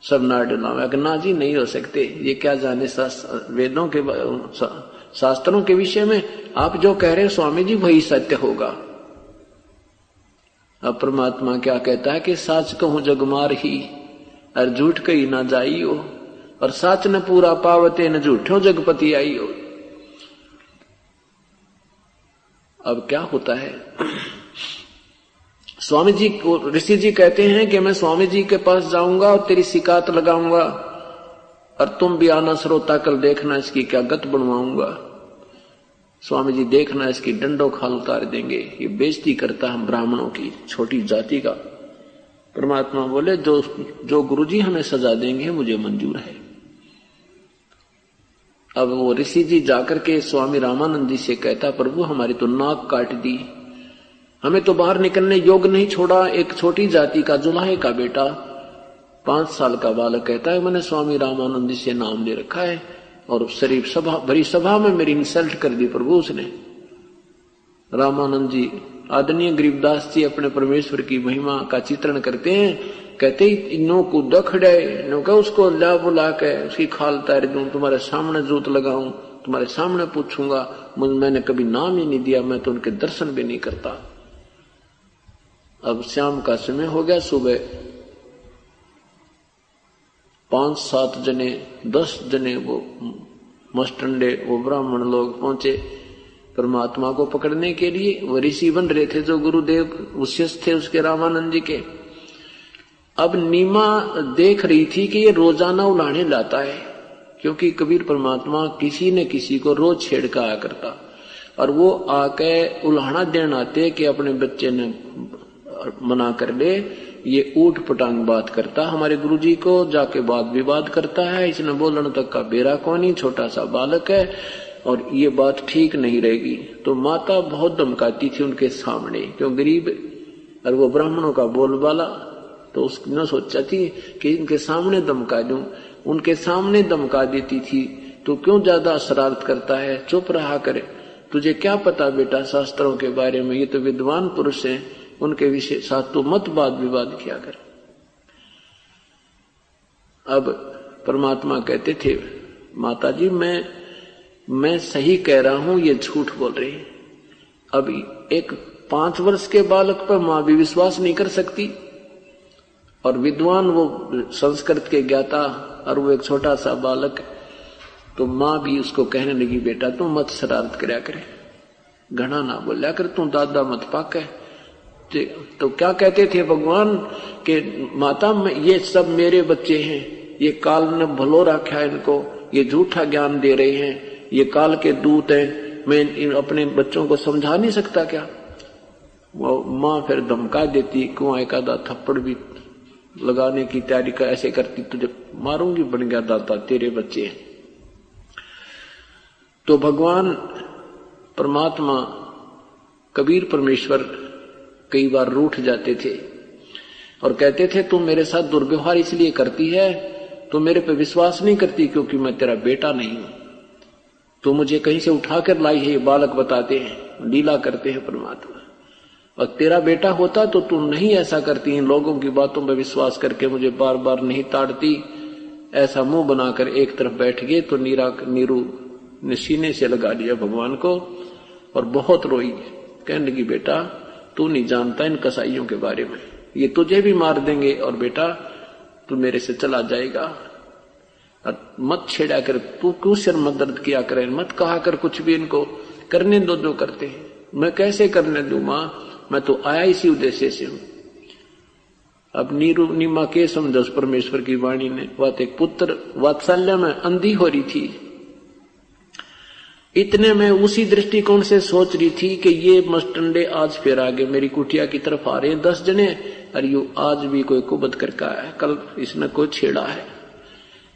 सब नाडलाम ना जी, नहीं हो सकते। ये क्या जाने वेदों के शास्त्रों के विषय में। आप जो कह रहे हैं स्वामी जी वही सत्य होगा। अब परमात्मा क्या कहता है कि साच कहूं जगमार ही और झूठ कही ना जाइयो, और साच न पूरा पावते न झूठो जगपति आइयो। अब क्या होता है, स्वामी जी को ऋषि जी कहते हैं कि मैं स्वामी जी के पास जाऊंगा और तेरी शिकायत लगाऊंगा, और तुम भी आना श्रोता, कल देखना इसकी क्या गत बनवाऊंगा। स्वामी जी देखना इसकी डंडो खाल उतार देंगे, ये बेइज्जती करता हम ब्राह्मणों की, छोटी जाति का। परमात्मा बोले जो गुरुजी हमें सजा देंगे मुझे मंजूर है। अब वो ऋषि जी जाकर के स्वामी रामानंद जी से कहता, प्रभु हमारी तो नाक काट दी, हमें तो बाहर निकलने योग्य नहीं छोड़ा। एक छोटी जाति का जुलाहे का बेटा 5 साल का बालक कहता है मैंने स्वामी रामानंद जी से नाम ले रखा है, और शरीफ सभा भरी सभा में मेरी इंसल्ट कर दी प्रभु उसने। रामानंद जी आदरणीय गरीबदास जी अपने परमेश्वर की महिमा का चित्रण करते हैं, कहते इनो को दखड़े नो का उसको ला बुला के उसकी खाल तार दूं, तुम्हारे सामने जोत लगाऊं, तुम्हारे सामने पूछूंगा, मैंने कभी नाम ही नहीं दिया, मैं तो उनके दर्शन भी नहीं करता। अब शाम का समय हो गया, सुबह 5-7 जने 10 जने वो मस्टंडे वो ब्राह्मण लोग पहुंचे परमात्मा को पकड़ने के लिए। वो ऋषि बन रहे थे जो गुरुदेव शिष्य थे उसके रामानंद जी के। अब नीमा देख रही थी कि ये रोजाना उलाहने लाता है, क्योंकि कबीर परमात्मा किसी न किसी को रोज छेड़ का आया करता, और वो आके उलाहना देन आते कि अपने बच्चे ने मना कर ले, ये ऊट पटांग बात करता, हमारे गुरुजी को जाके वाद विवाद करता है, इसने बोलने तक का बेरा कौनी, छोटा सा बालक है और ये बात ठीक नहीं रहेगी। तो माता बहुत धमकाती थी उनके सामने, क्यों गरीब और वो ब्राह्मणों का बोलबाला, तो उसने सोचा थी कि इनके सामने धमका दूं। उनके सामने धमका देती थी तू क्यों ज्यादा शरारत करता है, चुप रहा करे, तुझे क्या पता बेटा शास्त्रों के बारे में, ये तो विद्वान पुरुष हैं, उनके विषय साथ तो मत वाद विवाद किया कर। अब परमात्मा कहते थे, माताजी मैं सही कह रहा हूं, ये झूठ बोल रही है। अब एक 5 वर्ष के बालक पर मां भी विश्वास नहीं कर सकती, और विद्वान वो संस्कृत के ज्ञाता, और वो एक छोटा सा बालक, तो मां भी उसको कहने लगी, बेटा तू मत शरारत करया करे, घना ना बोलिया कर, तू दादा मत पाके। तो क्या कहते थे भगवान के, माता ये सब मेरे बच्चे हैं, ये काल ने भलो रखा है इनको, ये झूठा ज्ञान दे रहे हैं, ये काल के दूत हैं, मैं अपने बच्चों को समझा नहीं सकता क्या? वो माँ फिर धमका देती, कुआं एक आधा थप्पड़ भी लगाने की तैयारी का ऐसे करती, तुझे मारूंगी, बन गया दाता, तेरे बच्चे हैं। तो भगवान परमात्मा कबीर परमेश्वर कई बार रूठ जाते थे और कहते थे, तू मेरे साथ दुर्व्यवहार इसलिए करती है, तू मेरे पे विश्वास नहीं करती क्योंकि मैं तेरा बेटा नहीं हूं, तो मुझे कहीं से उठाकर लाई है। ये बालक बताते हैं, लीला करते हैं परमात्मा, और तेरा बेटा होता तो तू नहीं ऐसा करती, इन लोगों की बातों पर विश्वास करके मुझे बार बार नहीं ताड़ती, ऐसा मुंह बनाकर एक तरफ बैठ गए। तो नीरू ने सीने से लगा लिया भगवान को और बहुत रोई, कहने लगी, बेटा तू नहीं जानता इन कसाईयों के बारे में, ये तुझे भी मार देंगे, और बेटा तू मेरे से चला जाएगा, और मत छेड़ा कर, तू क्यों सिर मत दर्द किया करे, मत कहा कर कुछ भी, इनको करने दो जो करते हैं। मैं कैसे करने दूं मां, मैं तो आया इसी उद्देश्य से हूं। अब नीरू मां के समझ परमेश्वर की वाणी ने, बात एक पुत्र वात्सल्य में अंधी हो रही थी, इतने में उसी दृष्टिकोण से सोच रही थी कि ये मस्टंडे आज फिर आगे मेरी कुटिया की तरफ आ रहे हैं 10 जने, और यू आज भी कोई कुबत करके आया है, कल इसने कोई छेड़ा है।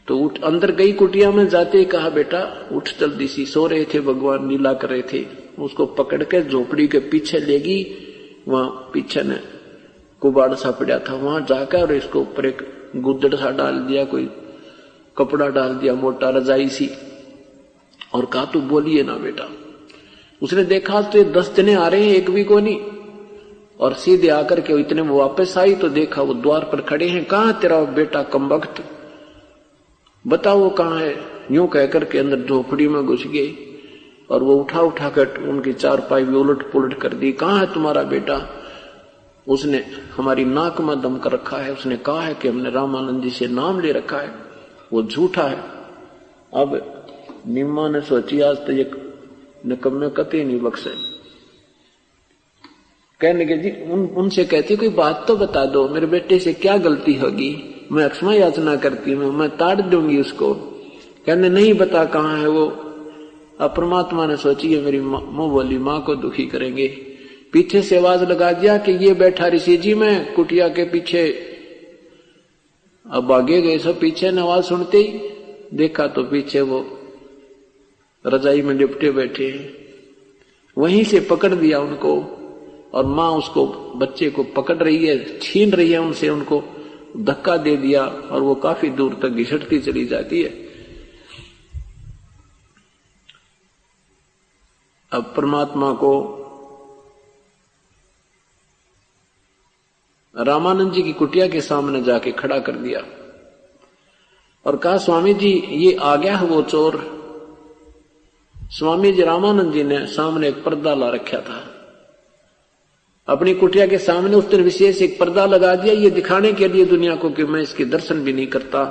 तो उठ अंदर गई, कुटिया में जाते ही कहा, बेटा उठ जल्दी सी, सो रहे थे भगवान, लीला कर रहे थे। उसको पकड़ के झोपड़ी के पीछे ले गई, वहां पीछे ने कुबाड़ सा पड़ा था, वहां जाकर और इसको ऊपर एक गुद्दड़ सा डाल दिया, कोई कपड़ा डाल दिया मोटा रजाई सी, और कहा तू बोलिए ना बेटा। उसने देखा तो 10 जने आ रहे हैं, एक भी को नहीं, और सीधे आकर के इतने वो वापस आई तो देखा वो द्वार पर खड़े हैं। कहां तेरा बेटा कमबख्त, बताओ वो कहां है? यूं कहकर के अंदर झोपड़ी में घुस गए और वो उठा कर उनकी चारपाई भी उलट पुलट कर दी। कहां है तुम्हारा बेटा? उसने हमारी नाक में दम कर रखा है, उसने कहा है कि हमने रामानंद जी से नाम ले रखा है, वो झूठा है। अब निम्मा ने सोची आज तो ये निकम्मे कते नहीं बख्शे। कहने के जी उनसे कहती कोई बात तो बता दो, मेरे बेटे से क्या गलती होगी, मैं क्षमा याचना करती हूँ, मैं ताड़ दूंगी उसको। कहने नहीं बता कहाँ है वो। अब परमात्मा ने सोची है मेरी मुंह बोली माँ को दुखी करेंगे, पीछे से आवाज लगा दिया कि ये बैठा ऋषि जी में कुटिया के पीछे। अब आगे गए सब, पीछे ने आवाज सुनते ही देखा तो पीछे वो रजाई में लिपटे बैठे हैं। वहीं से पकड़ दिया उनको, और माँ उसको बच्चे को पकड़ रही है, छीन रही है उनसे, उनको धक्का दे दिया और वो काफी दूर तक घिसटती चली जाती है। अब परमात्मा को रामानंद जी की कुटिया के सामने जाके खड़ा कर दिया और कहा स्वामी जी ये आ गया है वो चोर। स्वामी जी रामानंद जी ने सामने एक पर्दा ला रखा था अपनी कुटिया के सामने, उस दिन विशेष एक पर्दा लगा दिया ये दिखाने के लिए दुनिया को कि मैं इसके दर्शन भी नहीं करता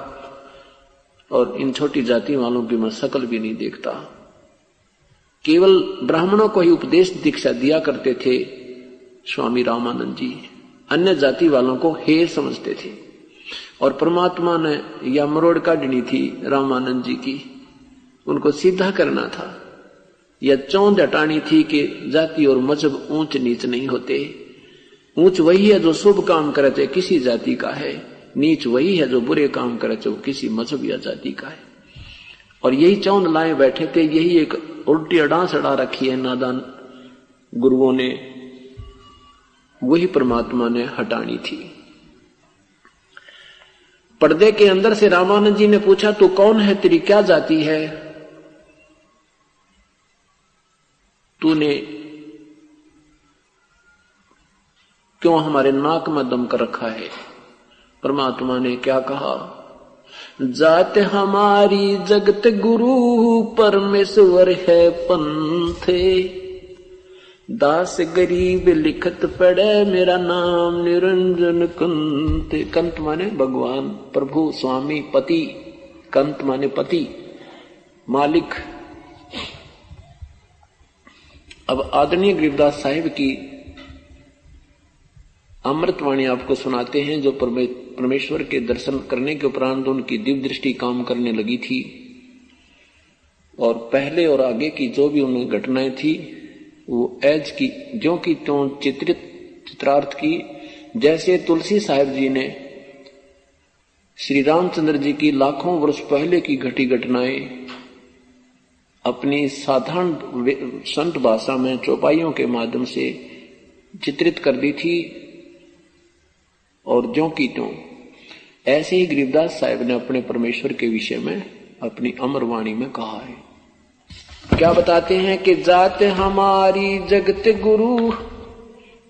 और इन छोटी जाति वालों की मैं शकल भी नहीं देखता। केवल ब्राह्मणों को ही उपदेश दीक्षा दिया करते थे स्वामी रामानंद जी, अन्य जाति वालों को हेय समझते थे। और परमात्मा ने यह मरोड़ काटनी थी रामानंद जी की, उनको सीधा करना था। यह चौंध हटानी थी कि जाति और मजहब ऊंच नीच नहीं होते। ऊंच वही है जो शुभ काम करे चाहे किसी जाति का है, नीच वही है जो बुरे काम करे चाहे वो किसी मजहब या जाति का है। और यही चौंध लाए बैठे थे, यही एक उल्टी अड़ास अड़ा रखी है नादान गुरुओं ने, वही परमात्मा ने हटानी थी। पर्दे के अंदर से रामानंद जी ने पूछा तू कौन है, तेरी क्या जाति है? तूने क्यों हमारे नाक में दम कर रखा है? परमात्मा ने क्या कहा? जात हमारी जगत गुरु, परमेश्वर है पंथे। दास गरीब लिखत पड़े, मेरा नाम निरंजन कंत। कंत माने भगवान, प्रभु, स्वामी, पति। कंत माने पति, मालिक। अब आदरणीय गरीबदास साहिब की अमृतवाणी आपको सुनाते हैं, जो परमेश्वर के दर्शन करने के उपरांत उनकी दिव्य दृष्टि काम करने लगी थी, और पहले और आगे की जो भी उन्हें घटनाएं थी वो एज की ज्यों की त्यों चित्रार्थ की। जैसे तुलसी साहिब जी ने श्री रामचंद्र जी की लाखों वर्ष पहले की घटी घटनाएं अपनी साधारण संत भाषा में चौपाइयों के माध्यम से चित्रित कर दी थी, और ज्यों की त्यों ऐसे ही गरीबदास साहिब ने अपने परमेश्वर के विषय में अपनी अमर वाणी में कहा है। क्या बताते हैं कि जात हमारी जगत गुरु,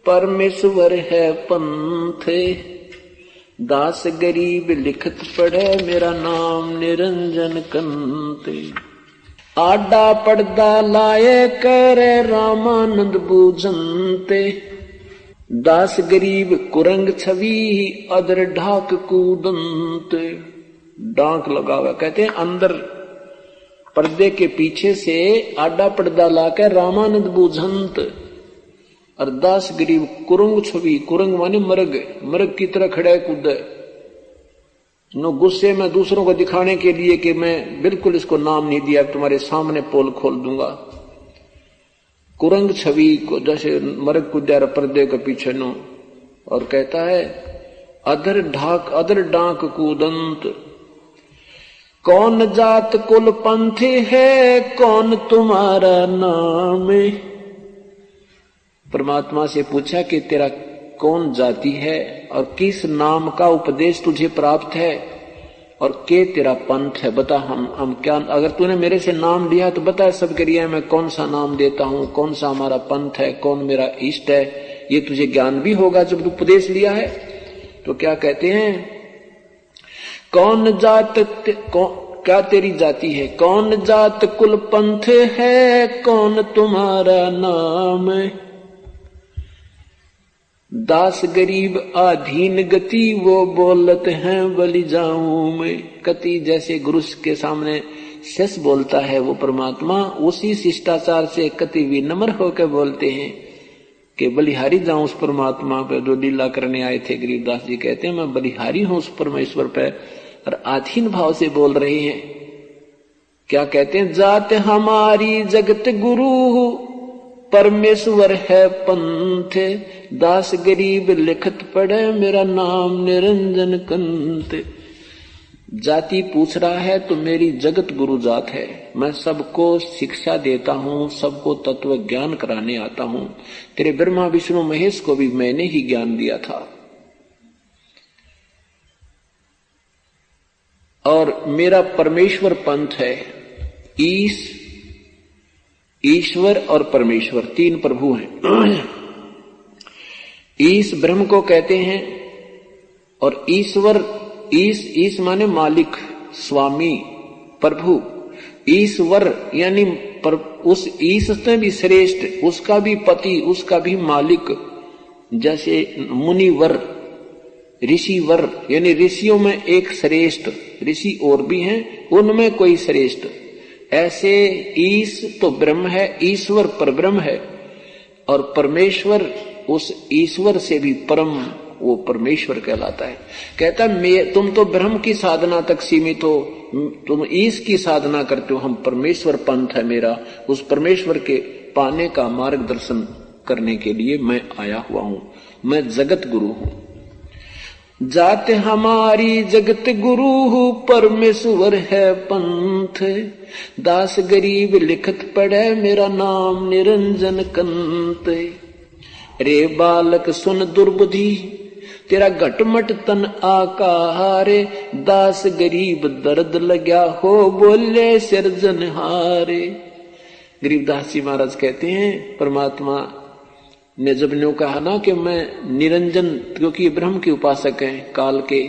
परमेश्वर है पंथे। दास गरीब लिखत पढ़े, मेरा नाम निरंजन कंते। आडा पड़दा लाए करे, रामानंद बूझनते। दास गरीब कुरंग छवि, अदर ढाक कूदंत। डांक लगा हुआ, कहते हैं अंदर पर्दे के पीछे से आडा पर्दा लाकर रामानंद बूझंत, और दास गरीब कुरंग छवि। कुरंग माने मर्ग, मर्ग की तरह खड़ा कूद नो, गुस्से में दूसरों को दिखाने के लिए कि मैं बिल्कुल इसको नाम नहीं दिया, तुम्हारे सामने पोल खोल दूंगा। कुरंग छवि को जैसे मर्ग कूद्या पर्दे के पीछे नो, और कहता है अधर डांक कूदंत। कौन जात कुल पंथी है, कौन तुम्हारा नाम? परमात्मा से पूछा कि तेरा कौन जाति है और किस नाम का उपदेश तुझे प्राप्त है, और के तेरा पंथ है, बता। हम क्या, अगर तूने मेरे से नाम लिया तो बता सब करिए मैं कौन सा नाम देता हूं, कौन सा हमारा पंथ है, कौन मेरा इष्ट है। ये तुझे ज्ञान भी होगा जब तू उपदेश लिया है। तो क्या कहते हैं, कौन जात क्या तेरी जाति है, कौन जात कुल पंथ है, कौन तुम्हारा नाम? दास गरीब आधीन गति, वो बोलत हैं बलि जाऊं मैं। कति जैसे गुरु के सामने शिष्य बोलता है, वो परमात्मा उसी शिष्टाचार से कति विनम्र होकर बोलते हैं कि बलिहारी जाऊं उस परमात्मा पे जो लीला करने आए थे। गरीबदास जी कहते हैं मैं बलिहारी हूं उस परमेश्वर पे, और आधीन भाव से बोल रहे हैं। क्या कहते हैं, जात हमारी जगत गुरु, परमेश्वर है पंथ। दास गरीब लिखत पढ़े, मेरा नाम निरंजन कंत। जाति पूछ रहा है तो मेरी जगत गुरु जात है, मैं सबको शिक्षा देता हूं, सबको तत्व ज्ञान कराने आता हूं। तेरे ब्रह्मा विष्णु महेश को भी मैंने ही ज्ञान दिया था, और मेरा परमेश्वर पंथ है। ईश्वर और परमेश्वर तीन प्रभु हैं। ईश ब्रह्म को कहते हैं, और ईश्वर ईश माने मालिक, स्वामी, प्रभु। ईश्वर यानी उस ईश से भी श्रेष्ठ, उसका भी पति, उसका भी मालिक। जैसे मुनिवर, ऋषिवर यानी ऋषियों में एक श्रेष्ठ, ऋषि और भी हैं, उनमें कोई श्रेष्ठ। ऐसे ईश तो ब्रह्म है, ईश्वर परब्रह्म है, और परमेश्वर उस ईश्वर से भी परम, वो परमेश्वर कहलाता है। कहता तुम तो ब्रह्म की साधना तक सीमित हो, तुम ईश की साधना करते हो, हम परमेश्वर पंथ है मेरा, उस परमेश्वर के पाने का मार्गदर्शन करने के लिए मैं आया हुआ हूं, मैं जगत गुरु हूं। जात हमारी जगत गुरु, परमेश्वर है पंथ। दास गरीब लिखत पढ़े, मेरा नाम निरंजन कंत। रे बालक सुन दुर्बुद्धि, तेरा घटमट तन आकारे। दास गरीब दर्द लग्या हो, बोले सिरजनहारे। गरीबदास जी महाराज कहते हैं परमात्मा ने जब न्यों कहा ना कि मैं निरंजन, क्योंकि ब्रह्म के उपासक हैं काल के,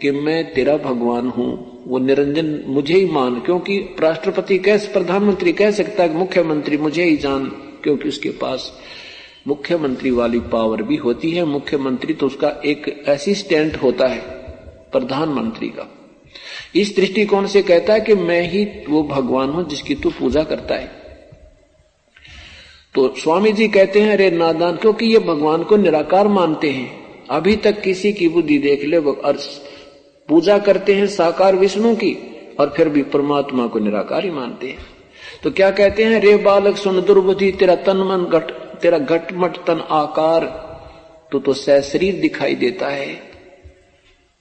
कि मैं तेरा भगवान हूं, वो निरंजन मुझे ही मान, क्योंकि राष्ट्रपति कैसे, प्रधानमंत्री कह सकता है मुख्यमंत्री मुझे ही जान, क्योंकि उसके पास मुख्यमंत्री वाली पावर भी होती है। मुख्यमंत्री तो उसका एक असिस्टेंट होता है प्रधानमंत्री का। इस दृष्टिकोण से कहता है कि मैं ही वो भगवान हूं जिसकी तू पूजा करता है। तो स्वामी जी कहते हैं अरे नादान, क्योंकि ये भगवान को निराकार मानते हैं। अभी तक किसी की बुद्धि देख ले, और पूजा करते हैं साकार विष्णु की और फिर भी परमात्मा को निराकार ही मानते हैं। तो क्या कहते हैं, रे बालक सुन दुर्बुद्धि, तेरा तन मन घट, तेरा घटमट तन आकार तो सशरीर दिखाई देता है।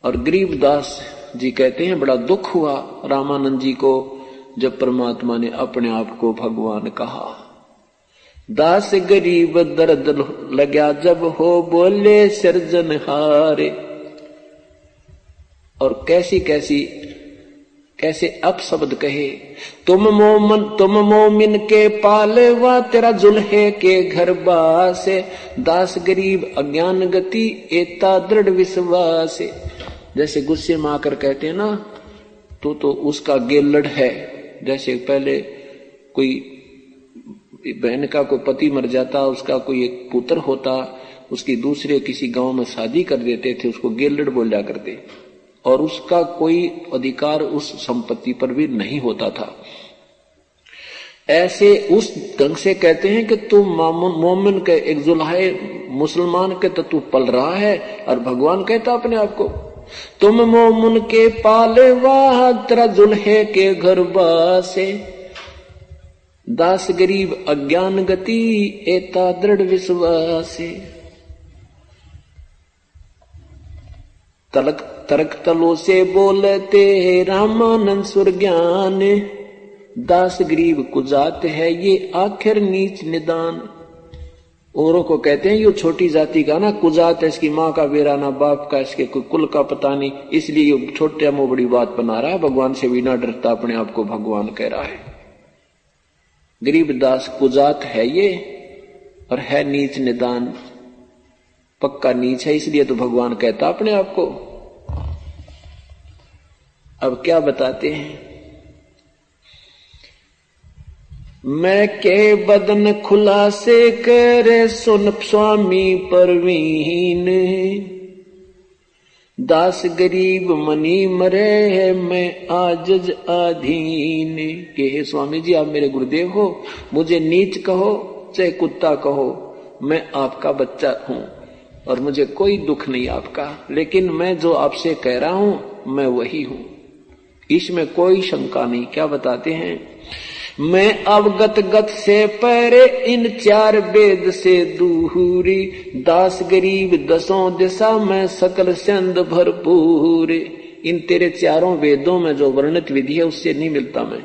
और गरीबदास जी कहते हैं बड़ा दुख हुआ रामानंद जी को जब परमात्मा ने अपने आप को भगवान कहा। दास गरीब दर्द लग्या जब हो बोले सृजनहारे। और कैसे अपशब्द कहे, तुम मोमिन के पालवा, तेरा जुल्हे के घर बासे, दास गरीब अज्ञान गति एता दृढ़ विश्वास। जैसे गुस्से में आकर कहते हैं ना तो उसका गेलड़ है। जैसे पहले कोई बहन का कोई पति मर जाता, उसका कोई एक पुत्र होता, उसकी दूसरे किसी गांव में शादी कर देते थे, उसको गेलड़ बोला करते, और उसका कोई अधिकार उस संपत्ति पर भी नहीं होता था। ऐसे उस ढंग से कहते हैं कि तू मोमिन के एक जुल्हे मुसलमान के तो तू पल रहा है, और भगवान कहता अपने आप को तुम मोमिन के पाले वाह, तेरा जुल्हे के घर बासे, दास गरीब अज्ञान गति एता दृढ़ विश्वास। तर्क तलो से बोलते रामानंद सुर ज्ञान, दास गरीब कुजात है ये आखिर नीच निदान। औरों को कहते हैं ये छोटी जाति का ना कुजात है, इसकी माँ का बेरा ना बाप का, इसके कोई कुल का पता नहीं, इसलिए ये छोटे मुंह बड़ी बात बना रहा है, भगवान से भी ना डरता, अपने आप को भगवान कह रहा है। गरीबदास कुजात है ये और है नीच निदान, पक्का नीच है, इसलिए तो भगवान कहता अपने आप को। अब क्या बताते हैं, मैं के बदन खुलासे करे सुन स्वामी परवीन, दास गरीब मनी मरे है मैं आजज आधीन। के हे स्वामी जी आप मेरे गुरुदेव हो, मुझे नीच कहो चाहे कुत्ता कहो, मैं आपका बच्चा हूं और मुझे कोई दुख नहीं आपका, लेकिन मैं जो आपसे कह रहा हूं मैं वही हूं, इसमें कोई शंका नहीं। क्या बताते हैं, मैं अवगत गत से परे इन चार वेद से दूरी, दास गरीब दसों दिशा में सकल संद भरपूर। इन तेरे चारों वेदों में जो वर्णित विधि है उससे नहीं मिलता, मैं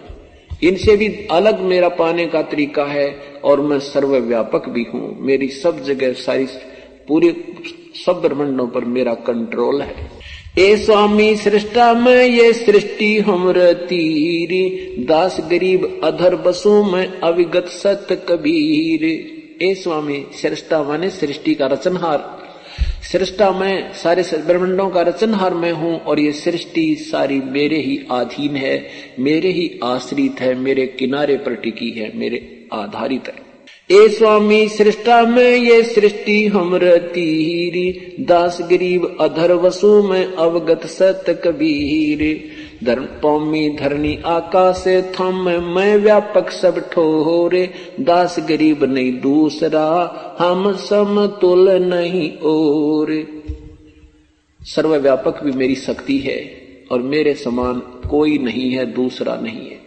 इनसे भी अलग मेरा पाने का तरीका है, और मैं सर्वव्यापक भी हूं, मेरी सब जगह सारी पूरे सब ब्रह्मांडों पर मेरा कंट्रोल है। ए स्वामी सृष्टा में ये सृष्टि हमरा तीरी, दास गरीब अधर बसों में अविगत सत्य कबीर। ए स्वामी सृष्टा माने सृष्टि का रचनहार, सृष्टा में सारे ब्रह्मांडों का रचनहार मैं हूं, और ये सृष्टि सारी मेरे ही अधीन है, मेरे ही आश्रित है, मेरे किनारे पर टिकी है, मेरे आधारित है। ए स्वामी सृष्टा में ये सृष्टि हमरा तीरी, दास गरीब अधर वसु में अवगत सत्य कबीर। धर्म पौमी धरणी आकाश थम मैं व्यापक सब ठोरे, दास गरीब नहीं दूसरा हम समतुल नहीं और। सर्वव्यापक भी मेरी शक्ति है और मेरे समान कोई नहीं है, दूसरा नहीं है।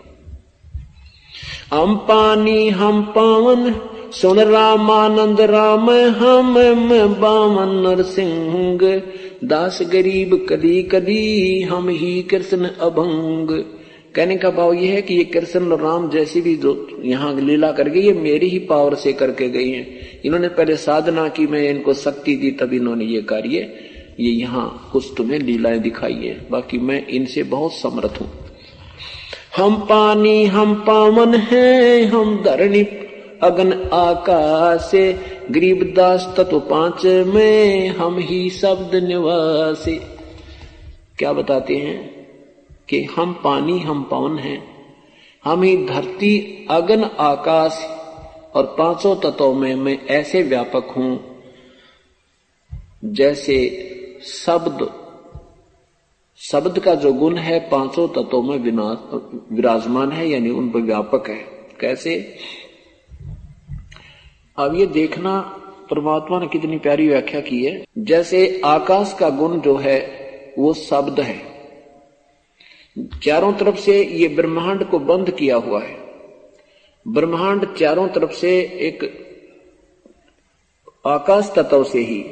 हम पानी हम पावन सुन रामानंद राम हम बावन नरसिंह, दास गरीब कदी कदी हम ही कृष्ण अभंग। कहने का भाव यह है कि ये कृष्ण और राम जैसी भी जो यहाँ लीला कर गई, ये मेरी ही पावर से करके गई हैं। इन्होंने पहले साधना की, मैं इनको शक्ति दी, तब इन्होंने ये कार्य ये यहाँ कुछ तुम्हें लीलाएं दिखाई है, बाकी मैं इनसे बहुत समर्थ हूं। हम पानी हम पावन हैं, हम धरणी अगन आकाशे, गरीबदास तत्व 5 में हम ही शब्द निवासी। क्या बताते हैं कि हम पानी हम पवन हैं, हम ही धरती अगन आकाश और 5 तत्वों में मैं ऐसे व्यापक हूं जैसे शब्द का जो गुण है 5 तत्वों में विराजमान है, यानी उन पर व्यापक है। कैसे? अब ये देखना परमात्मा ने कितनी प्यारी व्याख्या की है। जैसे आकाश का गुण जो है वो शब्द है, चारों तरफ से ये ब्रह्मांड को बंद किया हुआ है। ब्रह्मांड चारों तरफ से एक आकाश तत्व से ही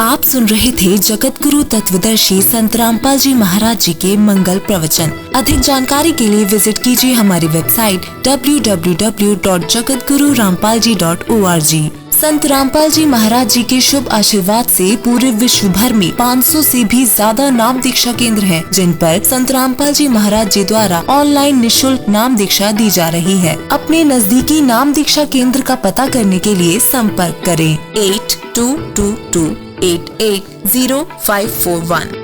आप सुन रहे थे जगत गुरु तत्वदर्शी संत रामपाल जी महाराज जी के मंगल प्रवचन। अधिक जानकारी के लिए विजिट कीजिए हमारी वेबसाइट www.jagatgururampalji.org। संत रामपाल जी महाराज जी के शुभ आशीर्वाद से पूरे विश्व भर में 500 से भी ज्यादा नाम दीक्षा केंद्र हैं, जिन पर संत रामपाल जी महाराज जी द्वारा ऑनलाइन निःशुल्क नाम दीक्षा दी जा रही है। अपने नजदीकी नाम दीक्षा केंद्र का पता करने के लिए संपर्क करें 8222880541।